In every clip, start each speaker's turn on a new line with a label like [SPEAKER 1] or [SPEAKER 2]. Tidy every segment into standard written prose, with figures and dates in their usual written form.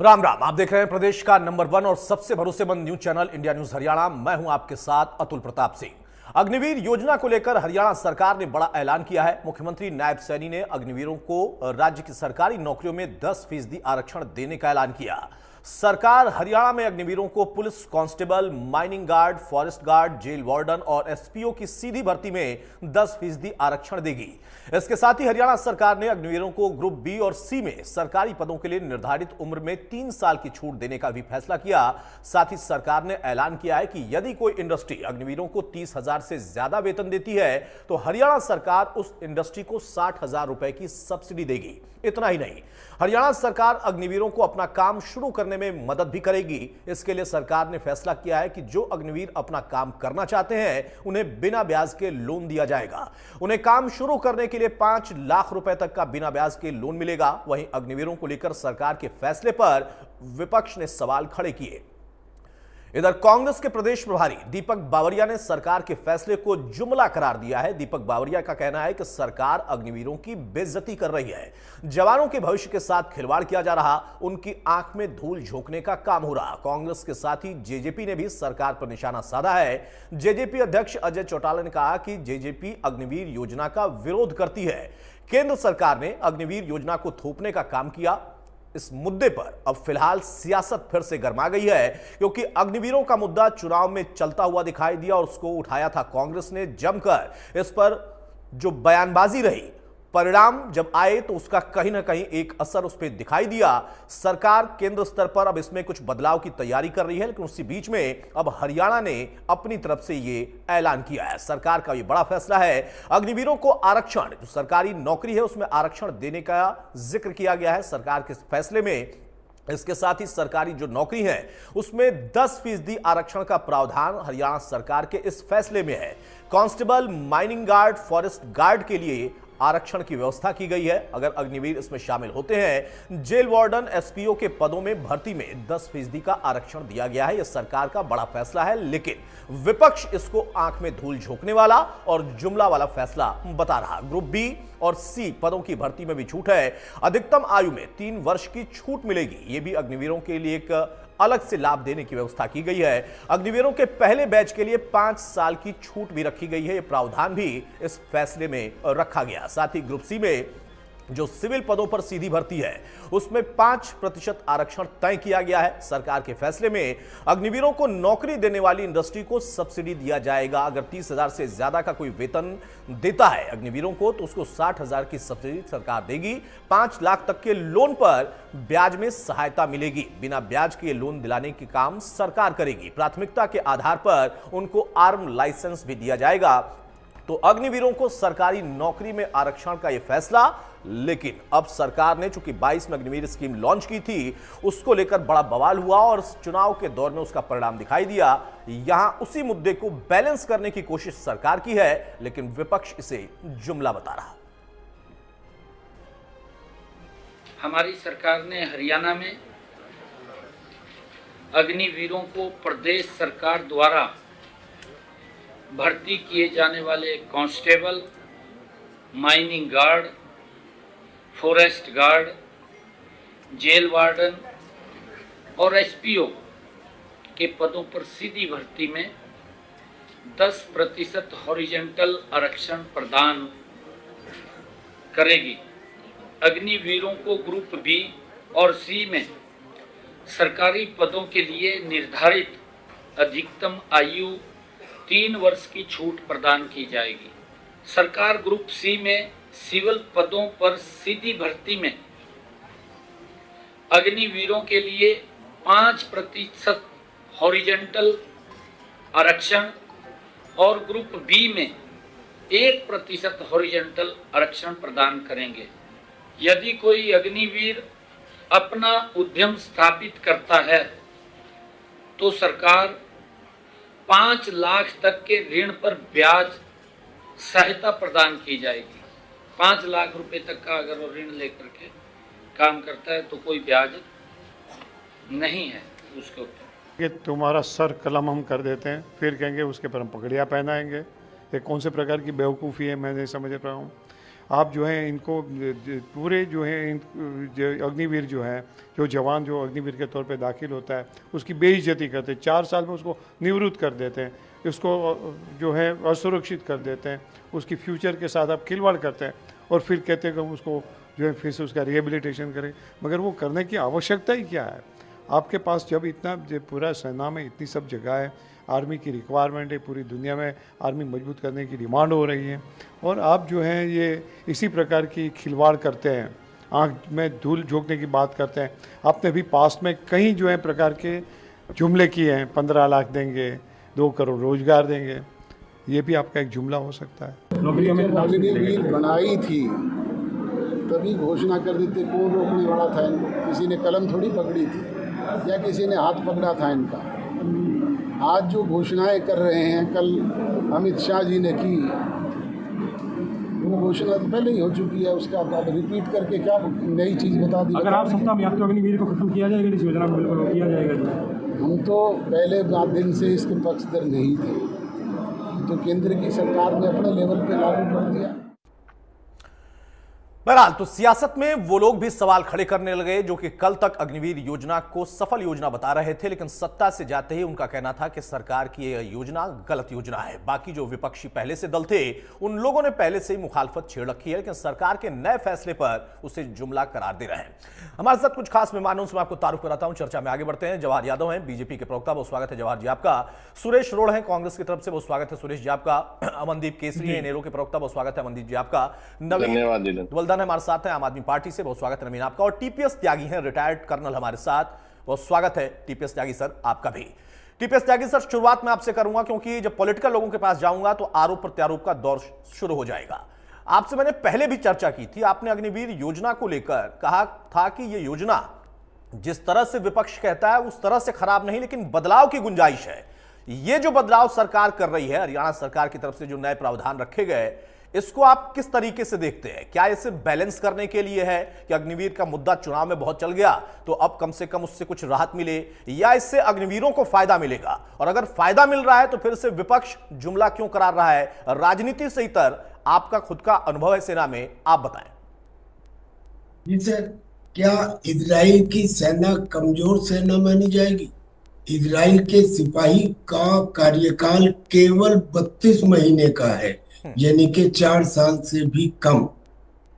[SPEAKER 1] राम राम। आप देख रहे हैं प्रदेश का नंबर 1 और सबसे भरोसेमंद news channel India news Haryana. मैं हूं आपके साथ अतुल प्रताप सिंह। अग्निवीर योजना को लेकर हरियाणा सरकार ने बड़ा ऐलान किया है। मुख्यमंत्री नायब सैनी ने अग्निवीरों को राज्य की सरकारी नौकरियों में 10% आरक्षण देने का ऐलान किया। सरकार हरियाणा में अग्निवीरों को police constable, mining guard, forest guard, jail warden और एसपीओ की सीधी भर्ती में 10% आरक्षण देगी। इसके साथ ही हरियाणा सरकार ने अग्निवीरों को ग्रुप बी और सी में सरकारी पदों के लिए निर्धारित उम्र में 3 साल की छूट देने का भी फैसला किया। साथ ही सरकार ने ऐलान किया है कि यदि कोई इंडस्ट्री अग्निवीरों को 30,000 से ज्यादा वेतन देती है तो हरियाणा सरकार उस इंडस्ट्री को 60,000 रुपए की सब्सिडी देगी। इतना ही नहीं, हरियाणा सरकार अग्निवीरों को अपना काम शुरू करने में मदद भी करेगी। इसके लिए सरकार ने फैसला किया है कि जो अग्निवीर अपना काम करना चाहते हैं उन्हें बिना ब्याज के लोन दिया जाएगा। उन्हें काम शुरू करने के लिए 5 लाख रुपए तक का बिना ब्याज के लोन मिलेगा। वहीं अग्निवीरों को लेकर सरकार के फैसले पर विपक्ष ने सवाल खड़े किए। इधर कांग्रेस के प्रदेश प्रभारी दीपक बावरिया ने सरकार के फैसले को जुमला करार दिया है। दीपक बावरिया का कहना है कि सरकार अग्निवीरों की बेइज्जती कर रही है, जवानों के भविष्य के साथ खिलवाड़ किया जा रहा, उनकी आंख में धूल झोंकने का काम हो रहा। कांग्रेस के साथ ही जेजेपी ने भी सरकार पर निशाना साधा है। जेजेपी अध्यक्ष अजय चौटाला ने कहा कि जेजेपी अग्निवीर योजना का विरोध करती है। केंद्र सरकार ने अग्निवीर योजना को थोपने का काम किया। इस मुद्दे पर अब फिलहाल सियासत फिर से गर्मा गई है, क्योंकि अग्निवीरों का मुद्दा चुनाव में चलता हुआ दिखाई दिया और उसको उठाया था कांग्रेस ने जमकर। इस पर जो बयानबाजी रही, परिणाम जब आए तो उसका कहीं ना कहीं एक असर उस पर दिखाई दिया। सरकार केंद्र स्तर पर अब इसमें कुछ बदलाव की तैयारी कर रही है, लेकिन उसी बीच में अब हरियाणा ने अपनी तरफ से यह ऐलान किया है। सरकार का यह बड़ा फैसला है। अग्निवीरों को आरक्षण, जो सरकारी नौकरी है उसमें आरक्षण देने का जिक्र किया गया है सरकार के फैसले में। इसके साथ ही सरकारी जो नौकरी है उसमें 10% आरक्षण का प्रावधान हरियाणा सरकार के इस फैसले में है। Constable, mining guard, forest guard के लिए आरक्षण की व्यवस्था की गई है। अगर अग्निवीर इसमें शामिल होते हैं, जेल वार्डन, एसपीओ के पदों में भर्ती में 10% का आरक्षण दिया गया है। यह सरकार का बड़ा फैसला है, लेकिन विपक्ष इसको आंख में धूल झोंकने वाला और जुमला वाला फैसला बता रहा। ग्रुप बी और सी पदों की भर्ती में भी छूट है। अधिकतम आयु में 3 वर्ष की छूट मिलेगी। यह भी अग्निवीरों के लिए एक अलग से लाभ देने की व्यवस्था की गई है। अग्निवीरों के पहले बैच के लिए 5 साल की छूट भी रखी गई है। यह प्रावधान भी इस फैसले में रखा गया। साथ ही ग्रुप सी में जो सिविल पदों पर सीधी भर्ती है उसमें 5% आरक्षण तय किया गया है। सरकार के फैसले में अग्निवीरों को नौकरी देने वाली इंडस्ट्री को सब्सिडी दिया जाएगा। अगर 30,000 से ज्यादा का कोई वेतन देता है अग्निवीरों को तो उसको 60,000 की सब्सिडी सरकार देगी। 5 लाख तक के लोन पर ब्याज में सहायता मिलेगी। बिना ब्याज के लोन दिलाने के काम सरकार करेगी। प्राथमिकता के आधार पर उनको आर्म लाइसेंस भी दिया जाएगा। तो अग्निवीरों को सरकारी नौकरी में आरक्षण का यह फैसला, लेकिन अब सरकार ने चूंकि 22 में अग्निवीर स्कीम लॉन्च की थी उसको लेकर बड़ा बवाल हुआ और चुनाव के दौर में उसका परिणाम दिखाई दिया। यहां उसी मुद्दे को बैलेंस करने की कोशिश सरकार की है, लेकिन विपक्ष इसे जुमला बता रहा।
[SPEAKER 2] हमारी सरकार ने हरियाणा में अग्निवीरों को प्रदेश सरकार द्वारा भर्ती किए जाने वाले constable, mining guard, forest guard, jail warden और एसपीओ के पदों पर सीधी भर्ती में 10% हॉरिजॉन्टल आरक्षण प्रदान करेगी। अग्निवीरों को ग्रुप बी और सी में सरकारी पदों के लिए निर्धारित अधिकतम आयु 3 वर्ष की छूट प्रदान की जाएगी। सरकार ग्रुप सी में सिविल पदों पर सीधी भर्ती में अग्निवीरों के लिए 5% हॉरिजॉन्टल आरक्षण और ग्रुप बी में 1% हॉरिजॉन्टल आरक्षण प्रदान करेंगे। यदि कोई अग्निवीर अपना उद्यम स्थापित करता है तो सरकार 5 लाख तक के ऋण पर ब्याज सहायता प्रदान की जाएगी। 5 लाख रुपए तक का अगर वो ऋण लेकर के काम करता है तो कोई ब्याज नहीं है उसके ऊपर।
[SPEAKER 3] कि तुम्हारा सर कलम हम कर देते हैं, फिर कहेंगे उसके पर हम पगड़ियाँ पहनाएंगे। ये कौन से प्रकार की बेवकूफ़ी है, मैं नहीं समझ रहा हूँ। आप जो है इनको पूरे जो है अग्निवीर जो है, जो जवान जो अग्निवीर के तौर पे दाखिल होता है उसकी बेइज्जती करते हैं, 4 साल में उसको निवृत्त कर देते हैं, उसको जो है असुरक्षित कर देते हैं, उसकी फ्यूचर के साथ आप खिलवाड़ करते हैं और फिर कहते हैं कि उसको जो है फिर से उसका रिहेबिलिटेशन करें। मगर वो करने की आवश्यकता ही क्या है? आपके पास जब इतना पूरा सेना में इतनी सब जगह है, आर्मी की रिक्वायरमेंट है, पूरी दुनिया में आर्मी मजबूत करने की डिमांड हो रही है, और आप जो है ये इसी प्रकार की खिलवाड़ करते हैं, आँख में धूल झोंकने की बात करते हैं। आपने भी पास्ट में कई जो है प्रकार के जुमले किए हैं, 15 लाख देंगे, 2 करोड़ रोजगार देंगे, ये भी आपका एक जुमला हो सकता है।
[SPEAKER 4] अग्निवीर बनाई थी तभी घोषणा कर देते, कौन रोकने वाला था इनको? किसी ने कलम थोड़ी पकड़ी थी या किसी ने हाथ पकड़ा था इनका। आज जो घोषणाएं कर रहे हैं, कल अमित शाह जी ने की, वो घोषणा तो पहले ही हो चुकी है, उसका आप रिपीट करके क्या नई चीज़ बता दी?
[SPEAKER 5] अगर आप सत्ता में आते हो अग्निवीर को खत्म किया जाएगा, इस योजना को बिल्कुल किया जाएगा।
[SPEAKER 4] हम तो पहले दिन से इसके पक्षधर नहीं थे, तो केंद्र की सरकार ने अपने लेवल पे लागू कर दिया।
[SPEAKER 1] बहरहाल तो सियासत में वो लोग भी सवाल खड़े करने लगे जो कि कल तक अग्निवीर योजना को सफल योजना बता रहे थे, लेकिन सत्ता से जाते ही उनका कहना था कि सरकार की यह योजना गलत योजना है। बाकी जो विपक्षी पहले से दल थे उन लोगों ने पहले से ही मुखालफत छेड़ रखी है, लेकिन सरकार के नए फैसले पर उसे जुमला करार दे रहे हैं। हमारे साथ कुछ खास मेहमानों से मैं आपको तारुफ कराता हूं, चर्चा में आगे बढ़ते हैं। जवाहर यादव हैं बीजेपी के प्रवक्ता, बहुत स्वागत है जवाहर जी आपका। सुरेश रोड़ हैं कांग्रेस की तरफ से, बहुत स्वागत है सुरेश जी आपका। अमनदीप केसरी हैं नेहरू के प्रवक्ता, बहुत स्वागत है अमनदीप जी आपका। नवीन हमारे साथ है आम आदमी पार्टी से, बहुत स्वागत है नवीन आपका। और टीपीएस त्यागी हैं रिटायर्ड कर्नल हमारे साथ, बहुत स्वागत है टीपीएस त्यागी सर आपका भी। टीपीएस त्यागी सर, शुरुआत में आपसे करूंगा क्योंकि जब पॉलिटिकल लोगों के पास जाऊंगा तो आरोप प्रत्यारोप का दौर शुरू हो जाएगा। आपसे मैंने पहले भी चर्चा की थी, आपने अग्निवीर योजना को लेकर कहा था कि यह योजना जिस तरह से विपक्ष कहता है उस तरह से खराब नहीं, लेकिन बदलाव की गुंजाइश है। ये जो बदलाव सरकार कर रही है, हरियाणा सरकार की तरफ से जो नए प्रावधान रखे गए, इसको आप किस तरीके से देखते हैं? क्या इसे बैलेंस करने के लिए है कि अग्निवीर का मुद्दा चुनाव में बहुत चल गया तो अब कम से कम उससे कुछ राहत मिले, या इससे अग्निवीरों को फायदा मिलेगा? और अगर फायदा मिल रहा है तो फिर से विपक्ष जुमला क्यों करार रहा है? राजनीति से इतर आपका खुद का अनुभव है सेना में, आप बताएं।
[SPEAKER 6] जी सर, क्या इजराइल की सेना कमजोर सेना मानी जाएगी? इजराइल के सिपाही का कार्यकाल केवल 32 महीने का है, यानी कि 4 साल से भी कम।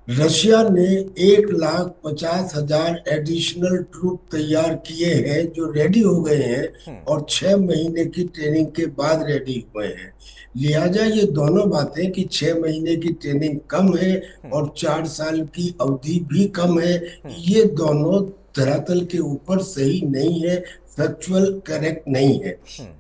[SPEAKER 6] रशिया ने 1,50,000 एडिशनल ट्रूप तैयार किए हैं जो रेडी हो गए हैं और 6 महीने की ट्रेनिंग के बाद रेडी हुए हैं। लिहाजा ये दोनों बातें कि 6 महीने की ट्रेनिंग कम है और 4 साल की अवधि भी कम है, ये दोनों धरातल के ऊपर सही नहीं है, फैक्चुअल करेक्ट नहीं है।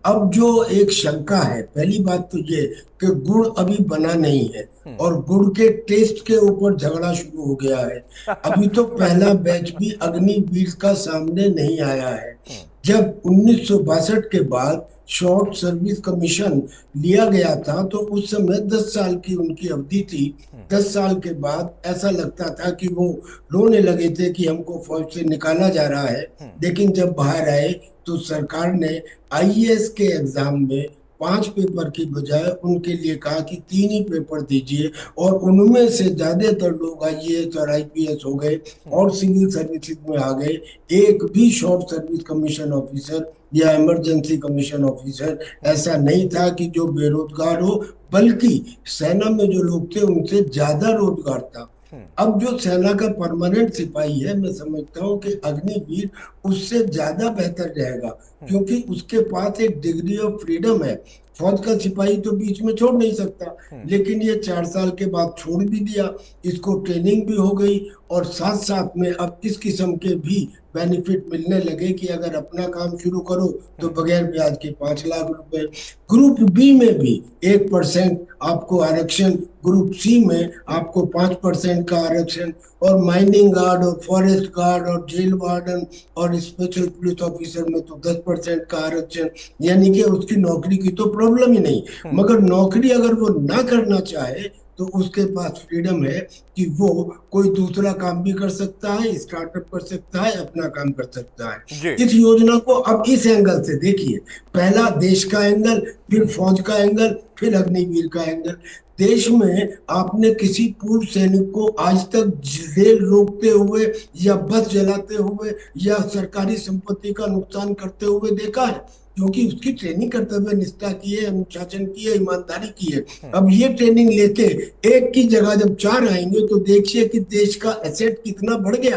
[SPEAKER 6] अब जो एक शंका है, पहली बात तो ये कि गुड़ अभी बना नहीं है और गुड़ के टेस्ट के ऊपर झगड़ा शुरू हो गया है। अभी तो पहला बैच भी अग्निवीर का सामने नहीं आया है। जब 1962 के बाद शॉर्ट सर्विस कमीशन लिया गया था तो उस समय 10 साल की उनकी अवधि थी। 10 साल के बाद ऐसा लगता था कि वो रोने लगे थे कि हमको फौज से निकाला जा रहा है, लेकिन जब बाहर आए तो सरकार ने आईएएस के एग्जाम में 5 पेपर की बजाय उनके लिए कहा कि 3 ही पेपर दीजिए, और उनमें से ज्यादातर लोग आईएएस और आईपीएस हो गए और सिविल सर्विसेज में आ गए। एक भी शॉर्ट सर्विस कमीशन ऑफिसर या इमरजेंसी कमीशन ऑफिसर ऐसा नहीं था कि जो बेरोजगार हो, बल्कि सेना में जो लोग थे उनसे ज्यादा रोजगार था। अब जो सेना का परमानेंट सिपाही है, मैं समझता हूँ कि अग्निवीर उससे ज्यादा बेहतर रहेगा, क्योंकि उसके पास एक डिग्री ऑफ फ्रीडम है। फौज का सिपाही तो बीच में छोड़ नहीं सकता, लेकिन ये 4 साल के बाद छोड़ भी दिया, इसको ट्रेनिंग भी हो गई और साथ साथ में अब इस किस्म के भी बेनिफिट मिलने लगे कि अगर अपना काम शुरू करो तो बगैर ब्याज के 5 लाख रुपए। ग्रुप बी में भी 1% आपको आरक्षण, ग्रुप सी में आपको 5% का आरक्षण, और माइनिंग गार्ड और फॉरेस्ट गार्ड और जेल वार्डन और स्पेशल पुलिस ऑफिसर में तो 10% का आरक्षण, यानी कि उसकी नौकरी की तो प्रॉब्लम ही नहीं। मगर नौकरी अगर वो ना करना चाहे तो उसके पास फ्रीडम है कि वो कोई दूसरा काम भी कर सकता है, स्टार्टअप कर सकता है, अपना काम कर सकता
[SPEAKER 1] जी।
[SPEAKER 6] है। इस योजना को अब इस एंगल से देखिए, पहला देश का एंगल, फिर फौज का एंगल, फिर अग्निवीर का एंगल। देश में आपने किसी पूर्व सैनिक को आज तक रेल रोकते हुए या बस जलाते हुए या सरकारी संपत्ति का नुकसान करते हुए देखा है? क्योंकि उसकी ट्रेनिंग कर्तव्य निष्ठा की है, अनुशासन की है, ईमानदारी की है। अब ये ट्रेनिंग लेके एक की जगह जब 4 आएंगे तो देखिए कि देश का एसेट कितना बढ़ गया।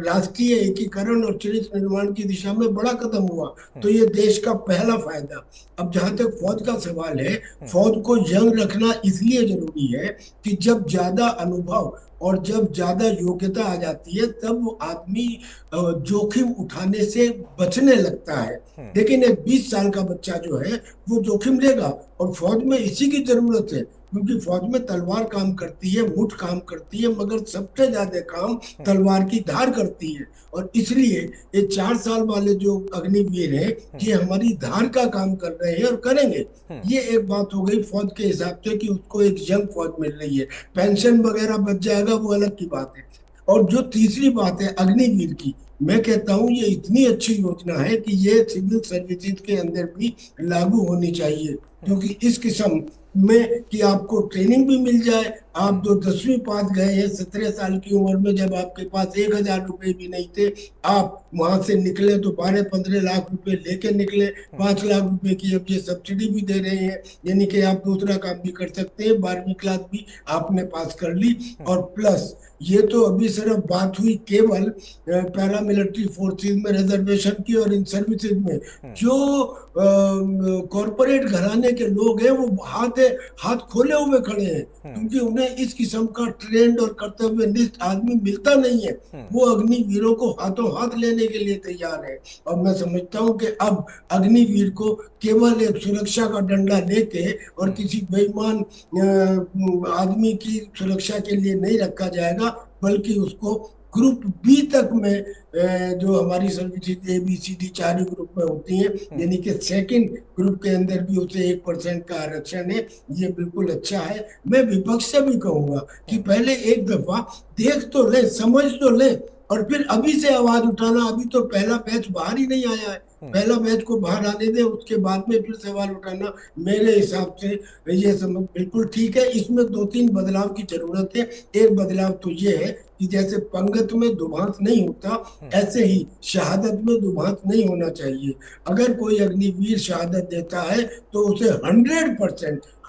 [SPEAKER 6] राष्ट्रीय एकीकरण और चरित्र निर्माण की दिशा में बड़ा कदम हुआ। तो ये देश का पहला फायदा। अब जहां तक फौज का सवाल है, फौज को यंग रखना इसलिए जरूरी है कि जब ज्यादा अनुभव और जब ज्यादा योग्यता आ जाती है तब वो आदमी जोखिम उठाने से बचने लगता है। लेकिन एक 20 साल का बच्चा जो है वो जोखिम लेगा, और फौज में इसी की जरूरत है, क्योंकि फौज में तलवार काम करती है, मुठ काम करती है, मगर सबसे ज्यादा काम तलवार की धार करती है। और इसलिए ये 4 साल वाले जो अग्निवीर हैं ये हमारी धार का काम कर रहे हैं और करेंगे। ये एक बात हो गई फौज के हिसाब से कि उसको एक यंग फौज मिल रही है। पेंशन वगैरह बच जाएगा वो अलग की बात है। और जो तीसरी बात है अग्निवीर की, मैं कहता हूं ये इतनी अच्छी योजना है कि ये सिविल सर्विसेज के अंदर भी लागू होनी चाहिए, क्योंकि इस किस्म में कि आपको ट्रेनिंग भी मिल जाए। आप जो 10वीं पास गए हैं 17 साल की उम्र में, जब आपके पास 1000 रुपए भी नहीं थे, आप वहां से निकले तो 12-15 लाख रुपए लेके निकले। 5 लाख रुपए की अब ये सब्सिडी भी दे रहे हैं, यानी कि आप दूसरा काम भी कर सकते हैं। 12वीं क्लास भी आपने पास कर ली। और प्लस ये तो अभी सिर्फ बात हुई केवल पैरामिलिट्री फोर्सेज में रिजर्वेशन की और इन सर्विसेज में। जो कॉरपोरेट घराने के लोग हैं वो हाथ खोले हुए खड़े हैं, क्योंकि उन्हें इस किस्म का ट्रेंड और कर्तव्यनिष्ठ आदमी मिलता नहीं है। वो अग्निवीरों को हाथों हाथ लेने के लिए तैयार है। और मैं समझता हूँ कि अब अग्निवीर को केवल एक सुरक्षा का डंडा लेके और किसी बेईमान आदमी की सुरक्षा के लिए नहीं रखा जाएगा, बल्कि उसको ग्रुप बी तक में जो हमारी सर्विसेज ABCD 4 ही ग्रुप में होती हैं, यानी कि सेकंड ग्रुप के अंदर भी उसे 1% का आरक्षण है। ये बिल्कुल अच्छा है। मैं विपक्ष से भी कहूंगा कि पहले एक दफा देख तो ले, समझ तो ले, और फिर अभी से आवाज उठाना। अभी तो पहला बैच बाहर ही नहीं आया है, पहला बैच को बाहर आने दे, उसके बाद में फिर सवाल उठाना मेरे हिसाब से ये समझ बिल्कुल ठीक है। इसमें 2-3 बदलाव की जरूरत है। एक बदलाव तो ये है कि जैसे पंगत में दुभांत नहीं होता, ऐसे ही शहादत में दुभांत नहीं होना चाहिए। अगर कोई अग्निवीर शहादत देता है तो उसे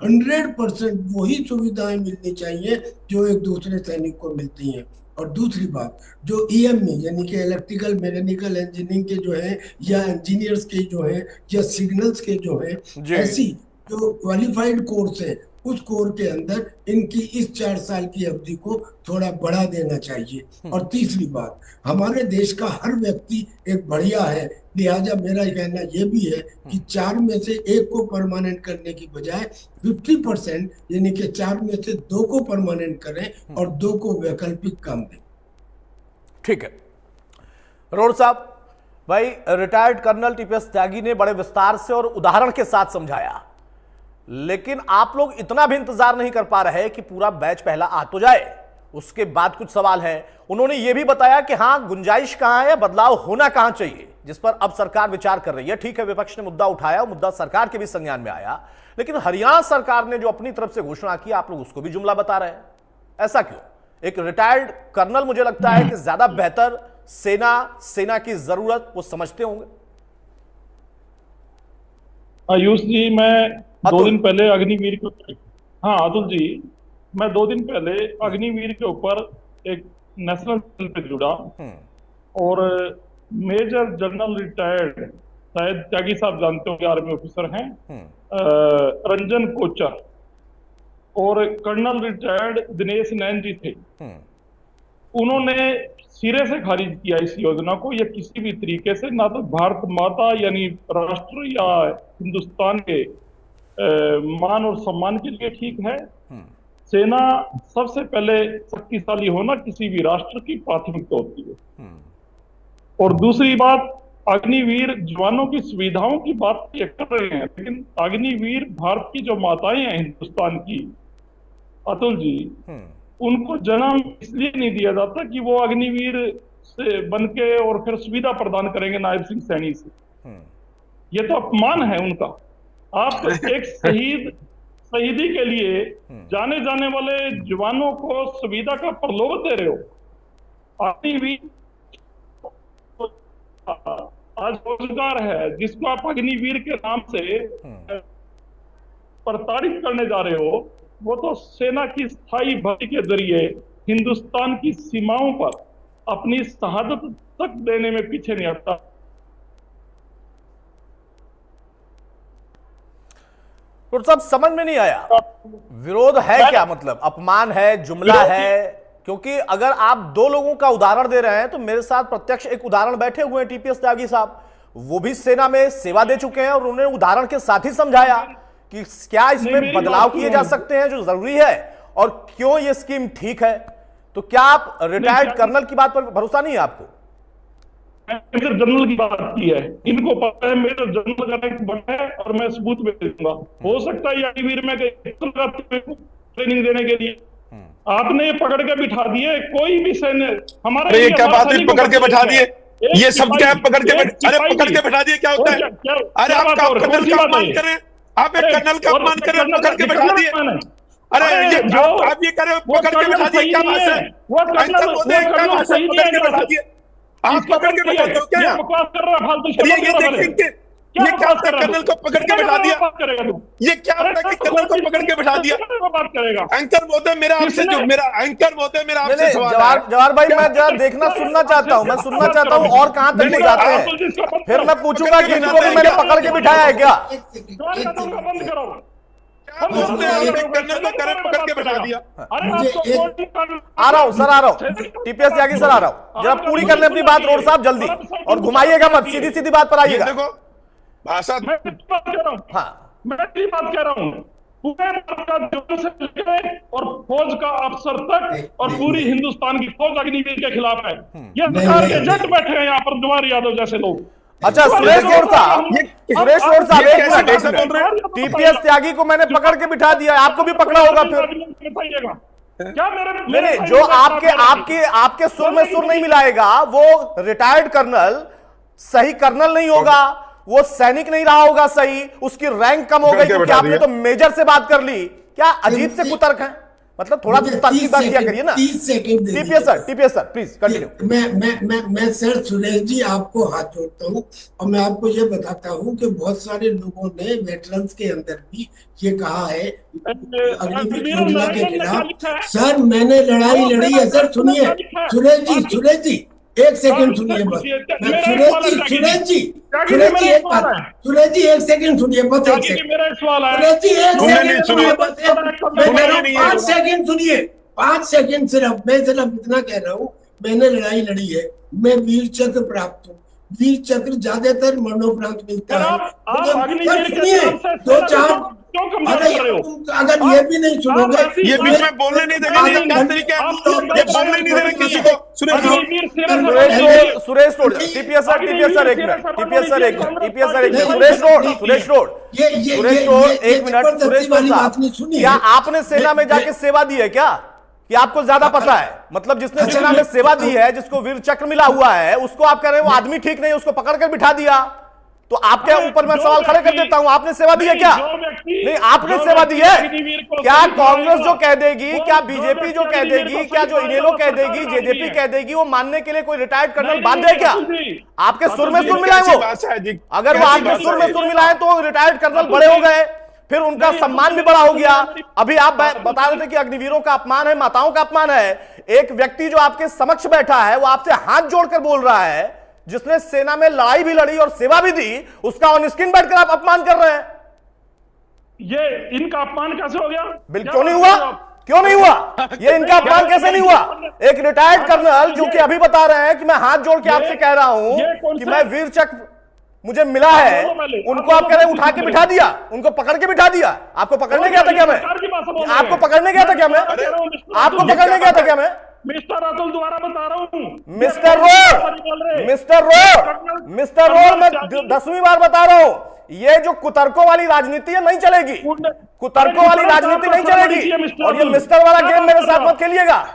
[SPEAKER 6] 100% वही सुविधाएं मिलनी चाहिए जो एक दूसरे सैनिक को मिलती हैं। और दूसरी बात, जो EME यानी कि इलेक्ट्रिकल मैकेनिकल इंजीनियरिंग के जो है, या इंजीनियर्स के जो है, या सिग्नल्स के जो है, ऐसी जो क्वालिफाइड कोर्स है, उस कोर्स के अंदर इनकी इस 4 साल की अवधि को थोड़ा बढ़ा देना चाहिए। और तीसरी बात, हमारे देश का हर व्यक्ति एक बढ़िया है, लिहाजा मेरा कहना यह भी है कि 4 में से 1 को परमानेंट करने की बजाय 50% यानी कि 4 में से 2 को परमानेंट करें और 2 को वैकल्पिक काम दें।
[SPEAKER 1] ठीक है रोड साहब, भाई रिटायर्ड कर्नल TPS त्यागी ने बड़े विस्तार से और उदाहरण के साथ समझाया, लेकिन आप लोग इतना भी इंतजार नहीं कर पा रहे कि पूरा बैच पहला आ तो जाए, उसके बाद कुछ सवाल है। उन्होंने यह भी बताया कि हां गुंजाइश कहां है, बदलाव होना कहां चाहिए, जिस पर अब सरकार विचार कर रही है। ठीक है, विपक्ष ने मुद्दा उठाया, मुद्दा सरकार के भी संज्ञान में आया, लेकिन हरियाणा सरकार ने जो अपनी तरफ से घोषणा की, आप लोग उसको भी जुमला बता रहे हैं। ऐसा क्यों? एक रिटायर्ड कर्नल मुझे लगता है कि ज्यादा बेहतर सेना की जरूरत वो समझते होंगे।
[SPEAKER 7] आयुष जी, मैं 2 दिन पहले अग्निवीर के अतुल जी, मैं 2 दिन पहले अग्निवीर के ऊपर एक नेशनल सेल पे जुड़ा, और मेजर जनरल रिटायर्ड, शायद त्यागी साहब जानते हो, आर्मी ऑफिसर हैं, रंजन कोचर, और कर्नल रिटायर्ड दिनेश नैन जी थे। उन्होंने सिरे से खारिज किया इस योजना को। यह किसी भी तरीके से ना तो भारत माता यानी राष्ट्र या हिंदुस्तान के मान और सम्मान के लिए ठीक है। सेना सबसे पहले शक्तिशाली होना किसी भी राष्ट्र की प्राथमिकता होती है। और दूसरी बात, अग्निवीर जवानों की सुविधाओं की बात ये कर रहे हैं, लेकिन अग्निवीर भारत की जो माताएं हैं हिंदुस्तान की, अतुल जी, उनको जन्म इसलिए नहीं दिया जाता कि वो अग्निवीर से बनके और फिर सुविधा प्रदान करेंगे नायब सिंह सैनी से। ये तो अपमान है उनका। आप एक शहीदी के लिए जाने जाने वाले जवानों को सुविधा का प्रलोभन दे रहे हो। अग्निवीर आज रोजगार है जिसको आप अग्निवीर के नाम से प्रताड़ित करने जा रहे हो, वो तो सेना की स्थायी भर्ती के जरिए हिंदुस्तान की सीमाओं पर अपनी शहादत तक देने में पीछे नहीं हटता।
[SPEAKER 1] तो सब समझ में नहीं आया विरोध है क्या, मतलब अपमान है, जुमला है? क्योंकि अगर आप दो लोगों का उदाहरण दे रहे हैं तो मेरे साथ प्रत्यक्ष एक उदाहरण बैठे हुए हैं टीपीएस त्यागी साहब, वो भी सेना में सेवा दे चुके हैं और उन्होंने उदाहरण के साथ ही समझाया कि क्या इसमें बदलाव किए जा सकते हैं जो जरूरी है और क्यों ये स्कीम ठीक है। तो क्या आप रिटायर्ड कर्नल की बात पर भरोसा नहीं है आपको?
[SPEAKER 7] मेजर जनरल की बात की है, इनको पता है मेजर जनरल का रैंक बढ़ा है और मैं सबूत में दूंगा। हो सकता है अग्निवीर में ट्रेनिंग देने के लिए आपने पकड़ के बिठा दिए कोई भी सैन्य हमारे।
[SPEAKER 8] ये क्या बात है, पकड़ के बिठा दिए? ये सब क्या है, पकड़ के अरे पकड़ के बिठा दिए क्या होता है? अरे आप कर्नल का अपमान करें, आप एक कर्नल का अपमान करें, पकड़ के बिठा दिए। अरे ये आप ये करें, पकड़ के बिठा दिए, क्या बात है? क्या बात है, पकड़ के बिठा दिए? आप पकड़ के बिठा दो क्या? ये देखिए ये क्या होता है, कर्नल को पकड़ के बिठा दिया। ये क्या होता है कि कर्नल को पकड़ के बिठा दिया? एंकर महोदय मेरा आपसे जो मेरा एंकर महोदय मेरा आपसे सवाल है।
[SPEAKER 1] जवाहर भाई मैं जरा देखना सुनना चाहता हूँ, मैं सुनना चाहता हूँ और कहां तक ले जाते हैं, फिर मैं पूछूंगा कि इनको भी मैंने पकड़ के बिठाया है क्या?
[SPEAKER 7] बंद करो।
[SPEAKER 8] कर्नल को पकड़ के बिठा दिया।
[SPEAKER 1] आ रहा हूं सर, आ रहा हूं टीपीएस त्यागी सर, आ रहा हूं। जरा पूरी कर ले अपनी बात रोड साहब जल्दी, और घुमाइएगा मत, सीधी सीधी बात पर आइएगा।
[SPEAKER 8] देखो भाषा
[SPEAKER 7] मैं बात कह रहा हूं,
[SPEAKER 1] हाँ
[SPEAKER 7] मैं बात कह रहा हूं, पूरे भारत का जो से लेकर और फौज का अफसर तक और पूरी हिंदुस्तान की फौज अग्निवीर के खिलाफ है। ये सरकार के एजेंट बैठे हैं यहाँ पर जवाहर यादव जैसे लोग।
[SPEAKER 1] अच्छा सुरेश रोड साहब, सुरेश रोड साहब एक मिनट, टीपीएस त्यागी को मैंने पकड़ के बिठा दिया, आपको भी पकड़ा होगा फिर?
[SPEAKER 7] क्या
[SPEAKER 1] मेरे जो आपके सुर में सुर नहीं मिलाएगा, वो रिटायर्ड कर्नल सही कर्नल नहीं होगा, वो सैनिक नहीं रहा होगा सही, उसकी रैंक कम हो गई क्योंकि आपने तो मेजर से बात कर ली। क्या अजीब से कुतर्क है, मतलब थोड़ा तर्क बात किया करिए ना।
[SPEAKER 6] 30 second
[SPEAKER 1] TPS sir please continue.
[SPEAKER 6] मैं सर सुरेश जी आपको हाथ जोड़ता हूँ और मैं आपको ये बताता हूँ कि बहुत सारे लोगों ने वेटरन्स के अंदर भी ये कहा है अग्निवीर योजना के खिलाफ। सर मैंने लड़ाई लड़ी है सर, सुनिए सुरेश जी एक सेकंड सुनिए बस। सुरेश जी एक सेकंड सुनिए बस, एक सेकंड सुरेश जी एक सेकंड सुनिए बस, 5 सेकंड सुनिए, 5 सेकंड सिर्फ। मैं सिर्फ इतना कह रहा हूँ, मैंने लड़ाई लड़ी है, मैं वीर चक्र प्राप्त हूँ। वीर चक्र ज्यादातर मरणोपरांत मिलता है। दो चार अगर ये भी नहीं सुनोगे,
[SPEAKER 8] ये बीच में बोलने नहीं देंगे, क्या तरीका है? ये बोलने नहीं दे रहे किसी को।
[SPEAKER 1] सुरेश रोड टीपीएस सर एक मिनट, टीपीएस सर एक मिनट, सुरेश रोड एक मिनट। सुरेश रोड साहब, क्या आपने सेना में जाके सेवा दी है क्या, कि आपको ज्यादा पता है? मतलब जिसने सेना में सेवा दी है, जिसको वीर चक्र मिला हुआ है, उसको आप कह रहे हैं वो आदमी ठीक नहीं, उसको पकड़ कर बिठा दिया। तो आपके ऊपर मैं सवाल खड़े कर देता हूं, आपने सेवा दी है क्या? नहीं, आपने सेवा दी है क्या? कांग्रेस जो कह देगी, क्या बीजेपी जो कह देगी, क्या जो इनेलो कह देगी, जेजेपी कह देगी, वो मानने के लिए कोई रिटायर्ड कर्नल बाध्य है क्या? आपके सुर में सुर मिलाए वो? अगर वो आपके सुर में सुर मिलाए तो रिटायर्ड कर्नल बड़े हो गए, फिर उनका सम्मान भी बड़ा हो गया। अभी आप बता रहे थे कि अग्निवीरों का अपमान है, माताओं का अपमान है। एक व्यक्ति जो आपके समक्ष बैठा है, वो आपसे हाथ जोड़कर बोल रहा है, जिसने सेना में लड़ाई भी लड़ी और सेवा भी दी, उसका ऑन स्क्रीन बैठकर आप अपमान कर रहे हैं।
[SPEAKER 7] ये इनका अपमान कैसे हो गया?
[SPEAKER 1] बिल्कुल क्यों नहीं हुआ, क्यों नहीं हुआ? ये इनका अपमान कैसे नहीं हुआ? एक रिटायर्ड कर्नल जो कि अभी बता रहे हैं कि मैं हाथ जोड़ के आपसे कह रहा हूं कि मैं वीर चक्र मुझे मिला है, उनको आप कह रहे हैं उठा के बिठा दिया, उनको पकड़ के बिठा दिया। आपको पकड़ने गया था क्या मैं? आपको पकड़ने गया था क्या मैं? आपको पकड़ने गया था क्या मैं?
[SPEAKER 7] मिस्टर अतुल दोबारा बता रहा हूँ,
[SPEAKER 1] मिस्टर रोड मैं 10वीं बार बता रहा हूं ये जो कुतर्कों वाली राजनीति है नहीं चलेगी, कुतर्कों वाली राजनीति नहीं चलेगी। और ये मिस्टर वाला गेम मेरे साथ मत खेलिएगा।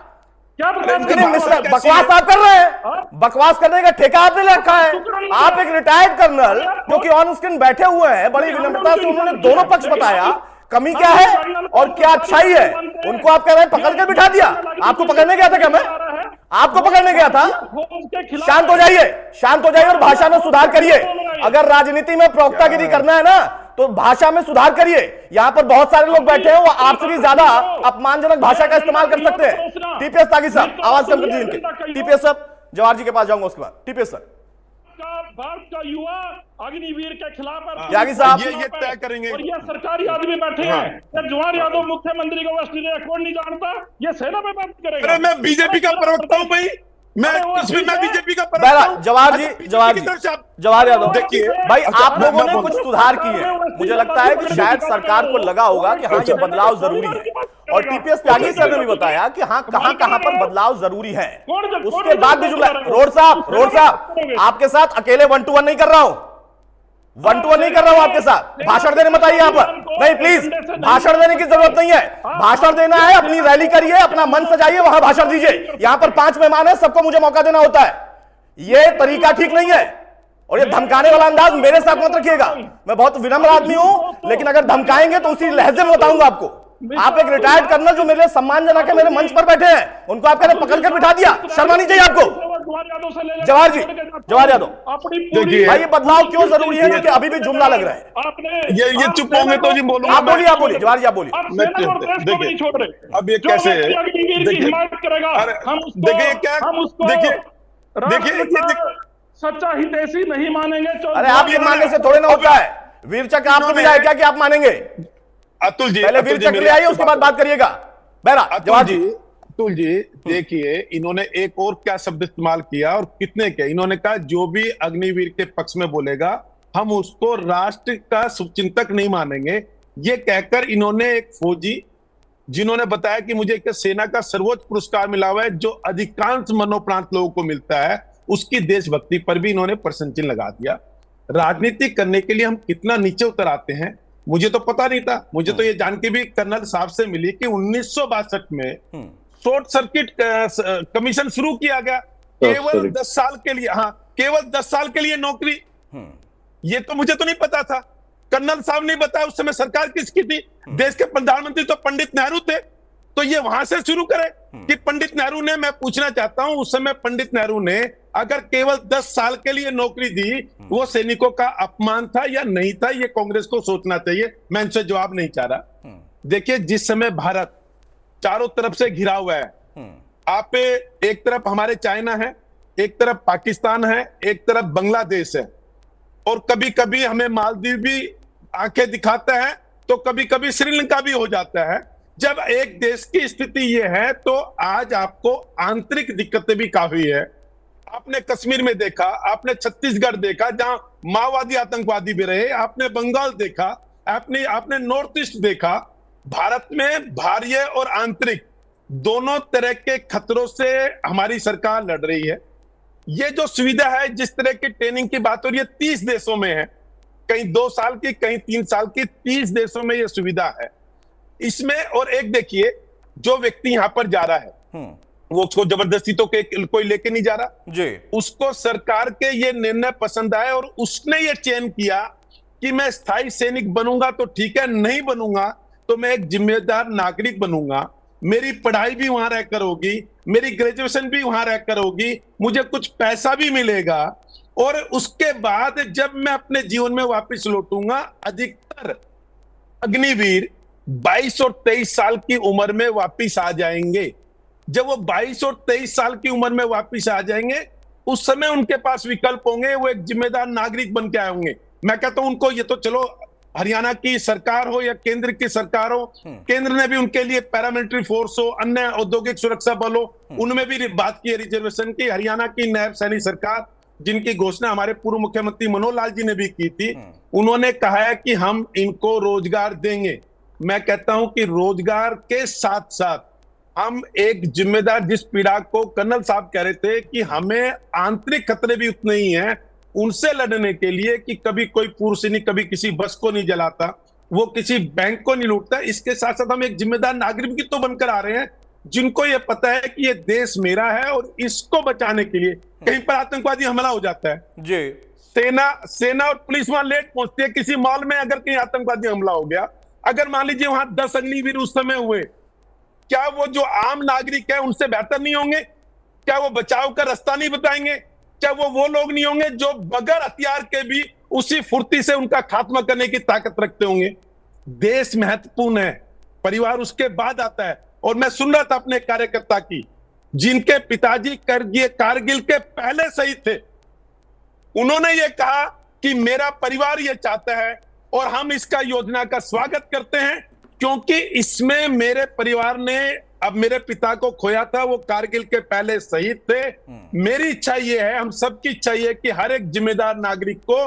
[SPEAKER 1] मिस्टर बकवास आप कर रहे हैं, बकवास करने का ठेका आपने ले रखा है। आप एक रिटायर्ड कर्नल जो कि ऑन स्क्रीन बैठे हुए हैं, बड़ी विनम्रता से उन्होंने दोनों पक्ष बताया, कमी क्या है और क्या अच्छाई है, उनको आप कह रहे हैं पकड़ कर बिठा दिया। आपको पकड़ने गया था क्या? मैं आपको पकड़ने गया था? शांत हो जाइए, शांत हो जाइए और भाषा में सुधार करिए। अगर राजनीति में प्रवक्तागिरी करना है ना तो भाषा में सुधार करिए। यहां पर बहुत सारे लोग बैठे हैं, वो आपसे भी ज्यादा अपमानजनक भाषा का इस्तेमाल कर सकते हैं। टीपीएस त्यागी साहब, आवाज कम कर दीजिए। टीपीएस साहब, जवाहर जी के पास जाऊंगा उसके बाद। टीपीएस सर,
[SPEAKER 7] भारत का युवा अग्निवीर के खिलाफ
[SPEAKER 1] त्यागी साहब
[SPEAKER 8] ये तय करेंगे।
[SPEAKER 7] और ये सरकारी आदमी बैठे हैं। जवाहर यादव मुख्यमंत्री को वेस्ट इंडिया कौन नहीं जानता? ये सेना में बात करेगा।
[SPEAKER 8] अरे मैं बीजेपी का प्रवक्ता हूं भाई, मैं बीजेपी का प्रवक्ता हूं।
[SPEAKER 1] जवाहर यादव,
[SPEAKER 8] देखिए
[SPEAKER 1] भाई आप लोगों ने कुछ सुधार किए, मुझे लगता है कि शायद सरकार को लगा होगा कि हाँ ये बदलाव जरूरी है। और टीपीएस त्यागी सर ने भी बताया कि हाँ कहां पर बदलाव जरूरी है। उसके बाद भी जुमला, रोड साहब आपके साथ अकेले 1 to 1 नहीं कर रहा हूं, 1 to 1 नहीं कर रहा हूं आपके साथ। भाषण देने मत आइए यहां पर, नहीं प्लीज, भाषण देने की जरूरत नहीं है। भाषण देना है अपनी रैली करिए, अपना मन सजाइए, वहां भाषण दीजिए। यहां पर 5 मेहमान है, सबको मुझे मौका देना होता है, ये तरीका ठीक नहीं है। और ये धमकाने वाला अंदाज मेरे साथ मत रखिएगा। मैं बहुत विनम्र आदमी हूं, लेकिन अगर धमकाएंगे तो उसी लहजे में बताऊंगा आपको। आप एक रिटायर्ड कर्नल जो मेरे लिए सम्मानजनक है, मेरे मंच पर बैठे हैं, उनको आप कहते पकड़ कर बिठा दिया, शर्मा नहीं चाहिए आपको? जवाहर जी, जवाहर यादव,
[SPEAKER 8] देखिए
[SPEAKER 1] भाई ये बदलाव क्यों जरूरी है, क्योंकि अभी भी जुमला लग रहा है।
[SPEAKER 8] ये चुप होंगे तो जी बोलूंगा।
[SPEAKER 1] आप बोलिए जवाहर जी, आप बोलिए।
[SPEAKER 8] देखिए अब ये कैसे है, देखिए
[SPEAKER 7] सच्चा हितैषी नहीं मानेंगे।
[SPEAKER 1] अरे आप ये मानने से थोड़े ना होता है। वीर चक्र आपको मिला है क्या कि आप मानेंगे?
[SPEAKER 8] अतुल जी,
[SPEAKER 1] पहले वीर चक्र ले आइए, उसके बाद बात करिएगा।
[SPEAKER 8] अतुल जी देखिए, इन्होंने एक और क्या शब्द इस्तेमाल किया और कितने के, इन्होंने कहा जो भी अग्निवीर के पक्ष में बोलेगा हम उसको राष्ट्र का शुभचिंतक नहीं मानेंगे। ये कहकर इन्होंने एक फौजी जिन्होंने बताया कि मुझे एक सेना का सर्वोच्च पुरस्कार मिला हुआ है जो अधिकांश मनोप्रांत लोगों को मिलता है, उसकी देशभक्ति पर भी इन्होंने प्रश्न चिन्ह लगा दिया। राजनीति करने के लिए हम कितना नीचे उतर आते हैं, मुझे तो पता नहीं था। मुझे तो ये जान के भी कर्नल साहब से मिली कि 1962 में शॉर्ट सर्किट कमीशन शुरू किया गया, केवल 10 साल के लिए। हाँ, केवल 10 साल के लिए नौकरी। ये तो मुझे तो नहीं पता था, कर्नल साहब ने बताया। उस समय सरकार किसकी थी? देश के प्रधानमंत्री तो पंडित नेहरू थे। तो ये वहां से शुरू करें कि पंडित नेहरू ने, मैं पूछना चाहता हूं उस समय पंडित नेहरू ने अगर केवल 10 साल के लिए नौकरी दी, वो सैनिकों का अपमान था या नहीं था? ये कांग्रेस को सोचना चाहिए। मैं इनसे जवाब नहीं चाह रहा। देखिए, जिस समय भारत चारों तरफ से घिरा हुआ है, आप एक तरफ हमारे चाइना है, एक तरफ पाकिस्तान है, एक तरफ बांग्लादेश है, और कभी कभी हमें मालदीव भी आंखें दिखाता है, तो कभी कभी श्रीलंका भी हो जाता है। जब एक देश की स्थिति यह है तो आज आपको आंतरिक दिक्कतें भी काफी है। आपने कश्मीर में देखा, आपने छत्तीसगढ़ देखा जहां माओवादी आतंकवादी भी रहे, आपने बंगाल देखा, आपने नॉर्थ ईस्ट देखा। भारत में बाह्य और आंतरिक दोनों तरह के खतरों से हमारी सरकार लड़ रही है। ये जो सुविधा है, जिस तरह की ट्रेनिंग की बात हो रही है, 30 देशों में है, कहीं 2 साल की, कहीं 3 साल की, 30 देशों में यह सुविधा है। इसमें और एक देखिए, जो व्यक्ति यहां पर जा रहा है वो उसको जबरदस्ती तो कोई लेके नहीं जा रहा जी। उसको सरकार के ये निर्णय पसंद आए और उसने ये चयन किया कि मैं स्थायी सैनिक बनूंगा तो ठीक है, नहीं बनूंगा तो मैं एक जिम्मेदार नागरिक बनूंगा, मेरी पढ़ाई भी वहां रहकर होगी, मेरी ग्रेजुएशन भी वहां रहकर होगी, मुझे कुछ पैसा भी मिलेगा, और उसके बाद जब मैं अपने जीवन में वापस लौटूंगा। अधिकतर अग्निवीर 22 और 23 साल की उम्र में वापिस आ जाएंगे। जब वो 22 और 23 साल की उम्र में वापिस आ जाएंगे, उस समय उनके पास विकल्प होंगे, वो एक जिम्मेदार नागरिक बन के आए होंगे। मैं कहता हूं उनको, ये तो चलो हरियाणा की सरकार हो या केंद्र की सरकार हो, केंद्र ने भी उनके लिए पैरामिलिट्री फोर्स हो, अन्य औद्योगिक सुरक्षा बल हो, उनमें भी बात की है रिजर्वेशन की। हरियाणा की नायब सैनिक सरकार, जिनकी घोषणा हमारे पूर्व मुख्यमंत्री मनोहर लाल जी ने भी की थी, उन्होंने कहा है कि हम इनको रोजगार देंगे। मैं कहता हूं कि रोजगार के साथ साथ हम एक जिम्मेदार, जिस पीड़ा को कर्नल साहब कह रहे थे कि हमें आंतरिक खतरे भी उतने ही हैं, उनसे लड़ने के लिए कि कभी कोई पुरुषनी कभी किसी बस को नहीं जलाता, वो किसी बैंक को नहीं लूटता। इसके साथ साथ हम एक जिम्मेदार नागरिक भी तो बनकर आ रहे हैं, जिनको ये पता है कि ये देश मेरा है और इसको बचाने के लिए कहीं पर आतंकवादी हमला हो जाता है
[SPEAKER 1] जी,
[SPEAKER 8] सेना और पुलिस वहां लेट पहुंचती है। किसी मॉल में अगर कहीं आतंकवादी हमला हो गया, अगर मान लीजिए वहां 10 अग्निवीर उस समय हुए, क्या वो जो आम नागरिक है उनसे बेहतर नहीं होंगे? क्या वो बचाव का रास्ता नहीं बताएंगे? क्या वो लोग नहीं होंगे जो बगैर हथियार के भी उसी फुर्ती से उनका खात्मा करने की ताकत रखते होंगे? देश महत्वपूर्ण है, परिवार उसके बाद आता है। और मैं सुन रहा था अपने कार्यकर्ता की, जिनके पिताजी कारगिल के पहले शहीद थे, उन्होंने ये कहा कि मेरा परिवार ये चाहता है और हम इसका योजना का स्वागत करते हैं, क्योंकि इसमें मेरे परिवार ने अब मेरे पिता को खोया था, वो कारगिल के पहले शहीद थे। मेरी इच्छा ये है, हम सबकी इच्छा ये है कि हर एक जिम्मेदार नागरिक को